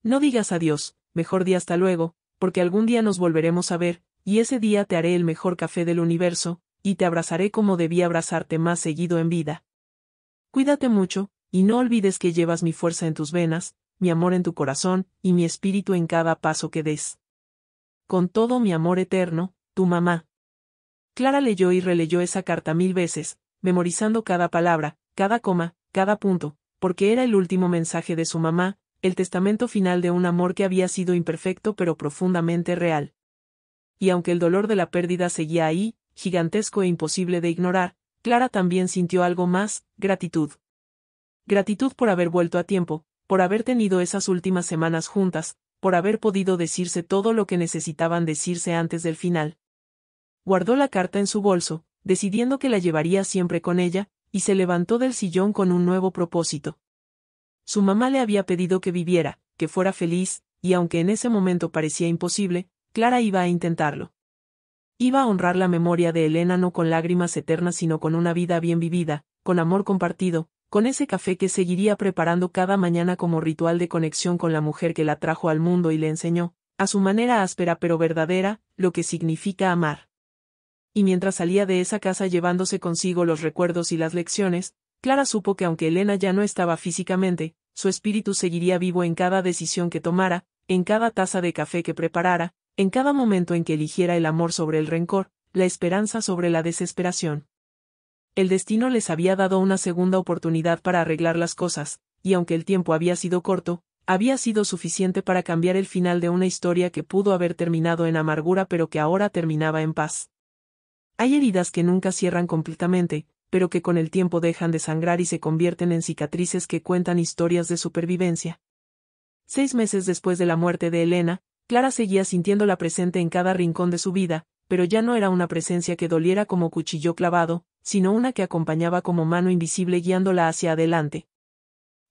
No digas adiós, mejor di hasta luego, porque algún día nos volveremos a ver, y ese día te haré el mejor café del universo, y te abrazaré como debí abrazarte más seguido en vida. Cuídate mucho, y no olvides que llevas mi fuerza en tus venas, mi amor en tu corazón, y mi espíritu en cada paso que des. Con todo mi amor eterno, tu mamá. Clara leyó y releyó esa carta 1000 veces, memorizando cada palabra, cada coma, cada punto, porque era el último mensaje de su mamá, el testamento final de un amor que había sido imperfecto pero profundamente real. Y aunque el dolor de la pérdida seguía ahí, gigantesco e imposible de ignorar, Clara también sintió algo más: gratitud. Gratitud por haber vuelto a tiempo, por haber tenido esas últimas semanas juntas, por haber podido decirse todo lo que necesitaban decirse antes del final. Guardó la carta en su bolso, decidiendo que la llevaría siempre con ella, y se levantó del sillón con un nuevo propósito. Su mamá le había pedido que viviera, que fuera feliz, y aunque en ese momento parecía imposible, Clara iba a intentarlo. Iba a honrar la memoria de Elena no con lágrimas eternas sino con una vida bien vivida, con amor compartido, con ese café que seguiría preparando cada mañana como ritual de conexión con la mujer que la trajo al mundo y le enseñó, a su manera áspera pero verdadera, lo que significa amar. Y mientras salía de esa casa llevándose consigo los recuerdos y las lecciones, Clara supo que aunque Elena ya no estaba físicamente, su espíritu seguiría vivo en cada decisión que tomara, en cada taza de café que preparara, en cada momento en que eligiera el amor sobre el rencor, la esperanza sobre la desesperación. El destino les había dado una segunda oportunidad para arreglar las cosas, y aunque el tiempo había sido corto, había sido suficiente para cambiar el final de una historia que pudo haber terminado en amargura pero que ahora terminaba en paz. Hay heridas que nunca cierran completamente, pero que con el tiempo dejan de sangrar y se convierten en cicatrices que cuentan historias de supervivencia. 6 meses después de la muerte de Elena, Clara seguía sintiéndola presente en cada rincón de su vida, pero ya no era una presencia que doliera como cuchillo clavado, sino una que acompañaba como mano invisible guiándola hacia adelante.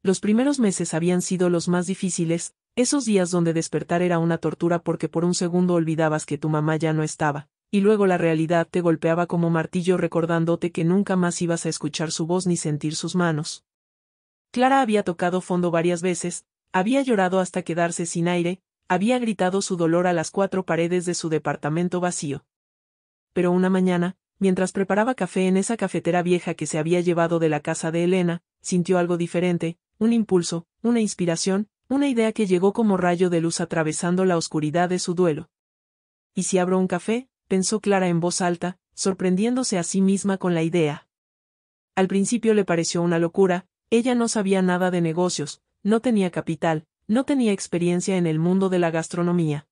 Los primeros meses habían sido los más difíciles, esos días donde despertar era una tortura porque por un segundo olvidabas que tu mamá ya no estaba, y luego la realidad te golpeaba como martillo recordándote que nunca más ibas a escuchar su voz ni sentir sus manos. Clara había tocado fondo varias veces, había llorado hasta quedarse sin aire, había gritado su dolor a las 4 paredes de su departamento vacío. Pero una mañana, mientras preparaba café en esa cafetera vieja que se había llevado de la casa de Elena, sintió algo diferente, un impulso, una inspiración, una idea que llegó como rayo de luz atravesando la oscuridad de su duelo. ¿Y si abro un café?, pensó Clara en voz alta, sorprendiéndose a sí misma con la idea. Al principio le pareció una locura, ella no sabía nada de negocios, no tenía capital, no tenía experiencia en el mundo de la gastronomía.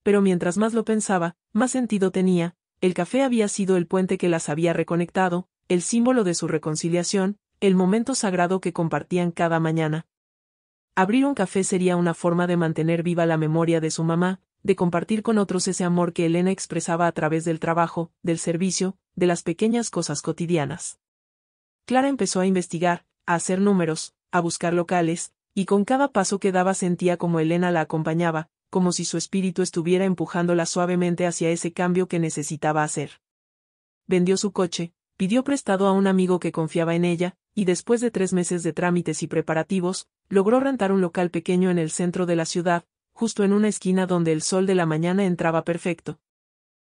Pero mientras más lo pensaba, más sentido tenía. El café había sido el puente que las había reconectado, el símbolo de su reconciliación, el momento sagrado que compartían cada mañana. Abrir un café sería una forma de mantener viva la memoria de su mamá, de compartir con otros ese amor que Elena expresaba a través del trabajo, del servicio, de las pequeñas cosas cotidianas. Clara empezó a investigar, a hacer números, a buscar locales, y con cada paso que daba sentía como Elena la acompañaba, como si su espíritu estuviera empujándola suavemente hacia ese cambio que necesitaba hacer. Vendió su coche, pidió prestado a un amigo que confiaba en ella, y después de 3 meses de trámites y preparativos, logró rentar un local pequeño en el centro de la ciudad, justo en una esquina donde el sol de la mañana entraba perfecto.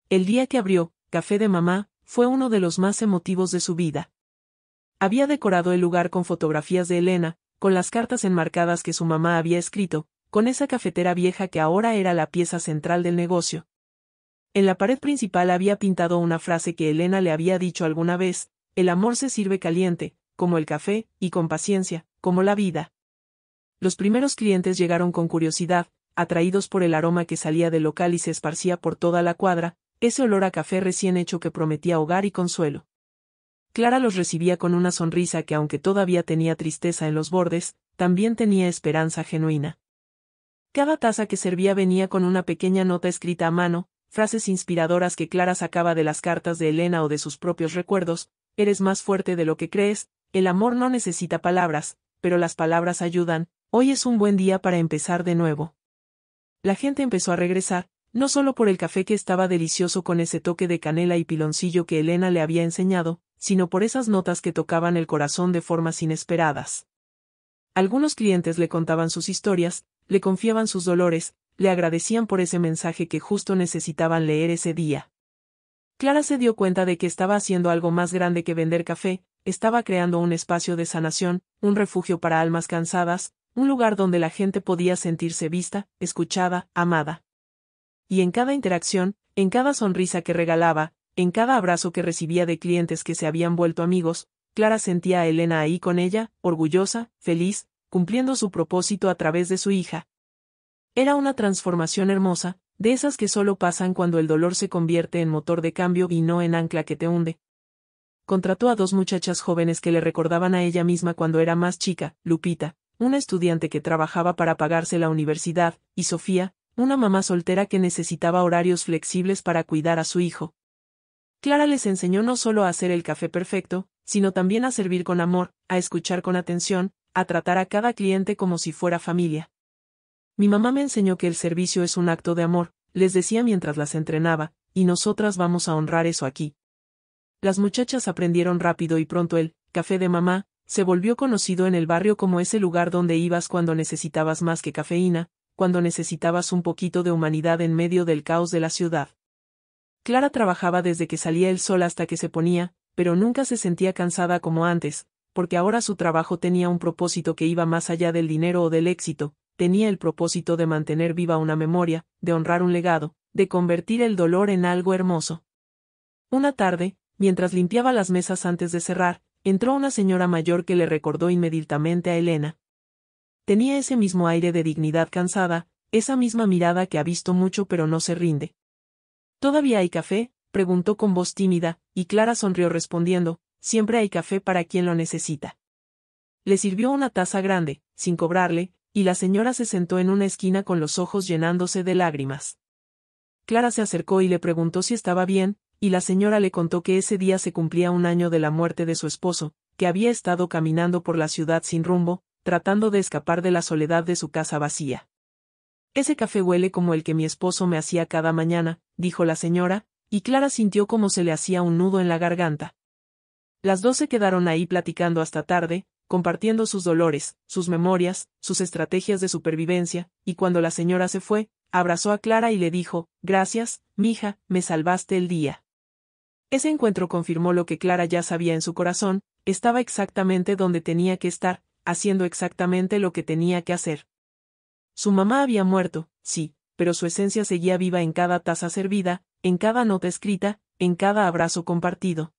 El día que abrió, Café de Mamá, fue uno de los más emotivos de su vida. Había decorado el lugar con fotografías de Elena, con las cartas enmarcadas que su mamá había escrito, con esa cafetera vieja que ahora era la pieza central del negocio. En la pared principal había pintado una frase que Elena le había dicho alguna vez: el amor se sirve caliente, como el café, y con paciencia, como la vida. Los primeros clientes llegaron con curiosidad, atraídos por el aroma que salía del local y se esparcía por toda la cuadra, ese olor a café recién hecho que prometía hogar y consuelo. Clara los recibía con una sonrisa que, aunque todavía tenía tristeza en los bordes, también tenía esperanza genuina. Cada taza que servía venía con una pequeña nota escrita a mano, frases inspiradoras que Clara sacaba de las cartas de Elena o de sus propios recuerdos: eres más fuerte de lo que crees, el amor no necesita palabras, pero las palabras ayudan, hoy es un buen día para empezar de nuevo. La gente empezó a regresar, no solo por el café que estaba delicioso con ese toque de canela y piloncillo que Elena le había enseñado, sino por esas notas que tocaban el corazón de formas inesperadas. Algunos clientes le contaban sus historias, le confiaban sus dolores, le agradecían por ese mensaje que justo necesitaban leer ese día. Clara se dio cuenta de que estaba haciendo algo más grande que vender café, estaba creando un espacio de sanación, un refugio para almas cansadas, un lugar donde la gente podía sentirse vista, escuchada, amada. Y en cada interacción, en cada sonrisa que regalaba, en cada abrazo que recibía de clientes que se habían vuelto amigos, Clara sentía a Elena ahí con ella, orgullosa, feliz, cumpliendo su propósito a través de su hija. Era una transformación hermosa, de esas que solo pasan cuando el dolor se convierte en motor de cambio y no en ancla que te hunde. Contrató a 2 muchachas jóvenes que le recordaban a ella misma cuando era más chica: Lupita, una estudiante que trabajaba para pagarse la universidad, y Sofía, una mamá soltera que necesitaba horarios flexibles para cuidar a su hijo. Clara les enseñó no solo a hacer el café perfecto, sino también a servir con amor, a escuchar con atención, a tratar a cada cliente como si fuera familia. Mi mamá me enseñó que el servicio es un acto de amor, les decía mientras las entrenaba, y nosotras vamos a honrar eso aquí. Las muchachas aprendieron rápido y pronto el café de mamá se volvió conocido en el barrio como ese lugar donde ibas cuando necesitabas más que cafeína, cuando necesitabas un poquito de humanidad en medio del caos de la ciudad. Clara trabajaba desde que salía el sol hasta que se ponía, pero nunca se sentía cansada como antes, porque ahora su trabajo tenía un propósito que iba más allá del dinero o del éxito, tenía el propósito de mantener viva una memoria, de honrar un legado, de convertir el dolor en algo hermoso. Una tarde, mientras limpiaba las mesas antes de cerrar, entró una señora mayor que le recordó inmediatamente a Elena. Tenía ese mismo aire de dignidad cansada, esa misma mirada que ha visto mucho pero no se rinde. ¿Todavía hay café?, preguntó con voz tímida, y Clara sonrió respondiendo: siempre hay café para quien lo necesita. Le sirvió una taza grande, sin cobrarle, y la señora se sentó en una esquina con los ojos llenándose de lágrimas. Clara se acercó y le preguntó si estaba bien, y la señora le contó que ese día se cumplía un año de la muerte de su esposo, que había estado caminando por la ciudad sin rumbo, tratando de escapar de la soledad de su casa vacía. Ese café huele como el que mi esposo me hacía cada mañana, dijo la señora, y Clara sintió como se le hacía un nudo en la garganta. Las 2 se quedaron ahí platicando hasta tarde, compartiendo sus dolores, sus memorias, sus estrategias de supervivencia, y cuando la señora se fue, abrazó a Clara y le dijo: gracias, mija, me salvaste el día. Ese encuentro confirmó lo que Clara ya sabía en su corazón: estaba exactamente donde tenía que estar, haciendo exactamente lo que tenía que hacer. Su mamá había muerto, sí, pero su esencia seguía viva en cada taza servida, en cada nota escrita, en cada abrazo compartido.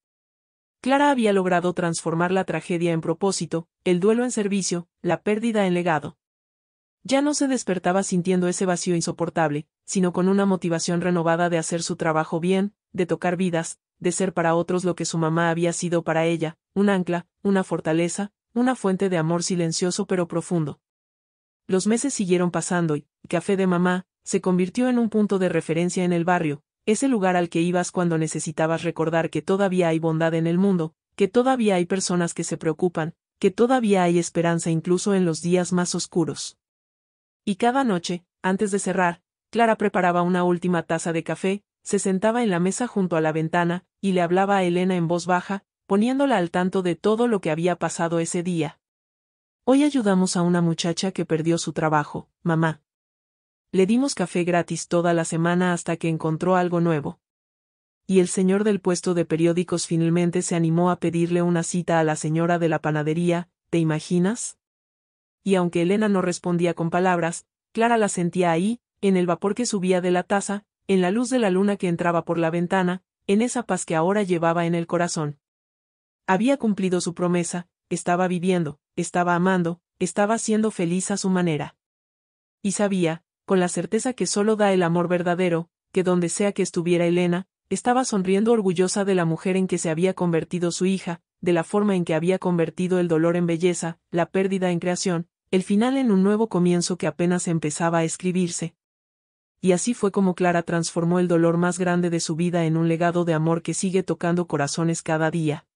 Clara había logrado transformar la tragedia en propósito, el duelo en servicio, la pérdida en legado. Ya no se despertaba sintiendo ese vacío insoportable, sino con una motivación renovada de hacer su trabajo bien, de tocar vidas, de ser para otros lo que su mamá había sido para ella: un ancla, una fortaleza, una fuente de amor silencioso pero profundo. Los meses siguieron pasando y Café de Mamá se convirtió en un punto de referencia en el barrio, ese lugar al que ibas cuando necesitabas recordar que todavía hay bondad en el mundo, que todavía hay personas que se preocupan, que todavía hay esperanza incluso en los días más oscuros. Y cada noche, antes de cerrar, Clara preparaba una última taza de café, se sentaba en la mesa junto a la ventana, y le hablaba a Elena en voz baja, poniéndola al tanto de todo lo que había pasado ese día. Hoy ayudamos a una muchacha que perdió su trabajo, mamá. Le dimos café gratis toda la semana hasta que encontró algo nuevo. Y el señor del puesto de periódicos finalmente se animó a pedirle una cita a la señora de la panadería, ¿te imaginas? Y aunque Elena no respondía con palabras, Clara la sentía ahí, en el vapor que subía de la taza, en la luz de la luna que entraba por la ventana, en esa paz que ahora llevaba en el corazón. Había cumplido su promesa, estaba viviendo, estaba amando, estaba siendo feliz a su manera. Y sabía, con la certeza que solo da el amor verdadero, que donde sea que estuviera Elena, estaba sonriendo orgullosa de la mujer en que se había convertido su hija, de la forma en que había convertido el dolor en belleza, la pérdida en creación, el final en un nuevo comienzo que apenas empezaba a escribirse. Y así fue como Clara transformó el dolor más grande de su vida en un legado de amor que sigue tocando corazones cada día.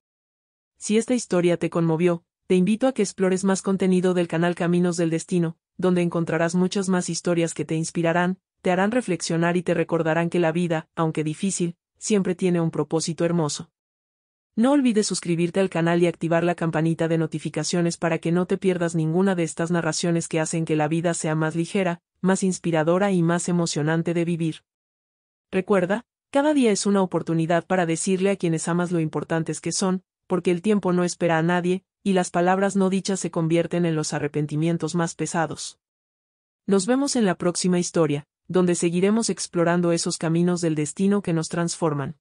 Si esta historia te conmovió, te invito a que explores más contenido del canal Caminos del Destino, donde encontrarás muchas más historias que te inspirarán, te harán reflexionar y te recordarán que la vida, aunque difícil, siempre tiene un propósito hermoso. No olvides suscribirte al canal y activar la campanita de notificaciones para que no te pierdas ninguna de estas narraciones que hacen que la vida sea más ligera, más inspiradora y más emocionante de vivir. Recuerda, cada día es una oportunidad para decirle a quienes amas lo importantes que son, porque el tiempo no espera a nadie, y las palabras no dichas se convierten en los arrepentimientos más pesados. Nos vemos en la próxima historia, donde seguiremos explorando esos caminos del destino que nos transforman.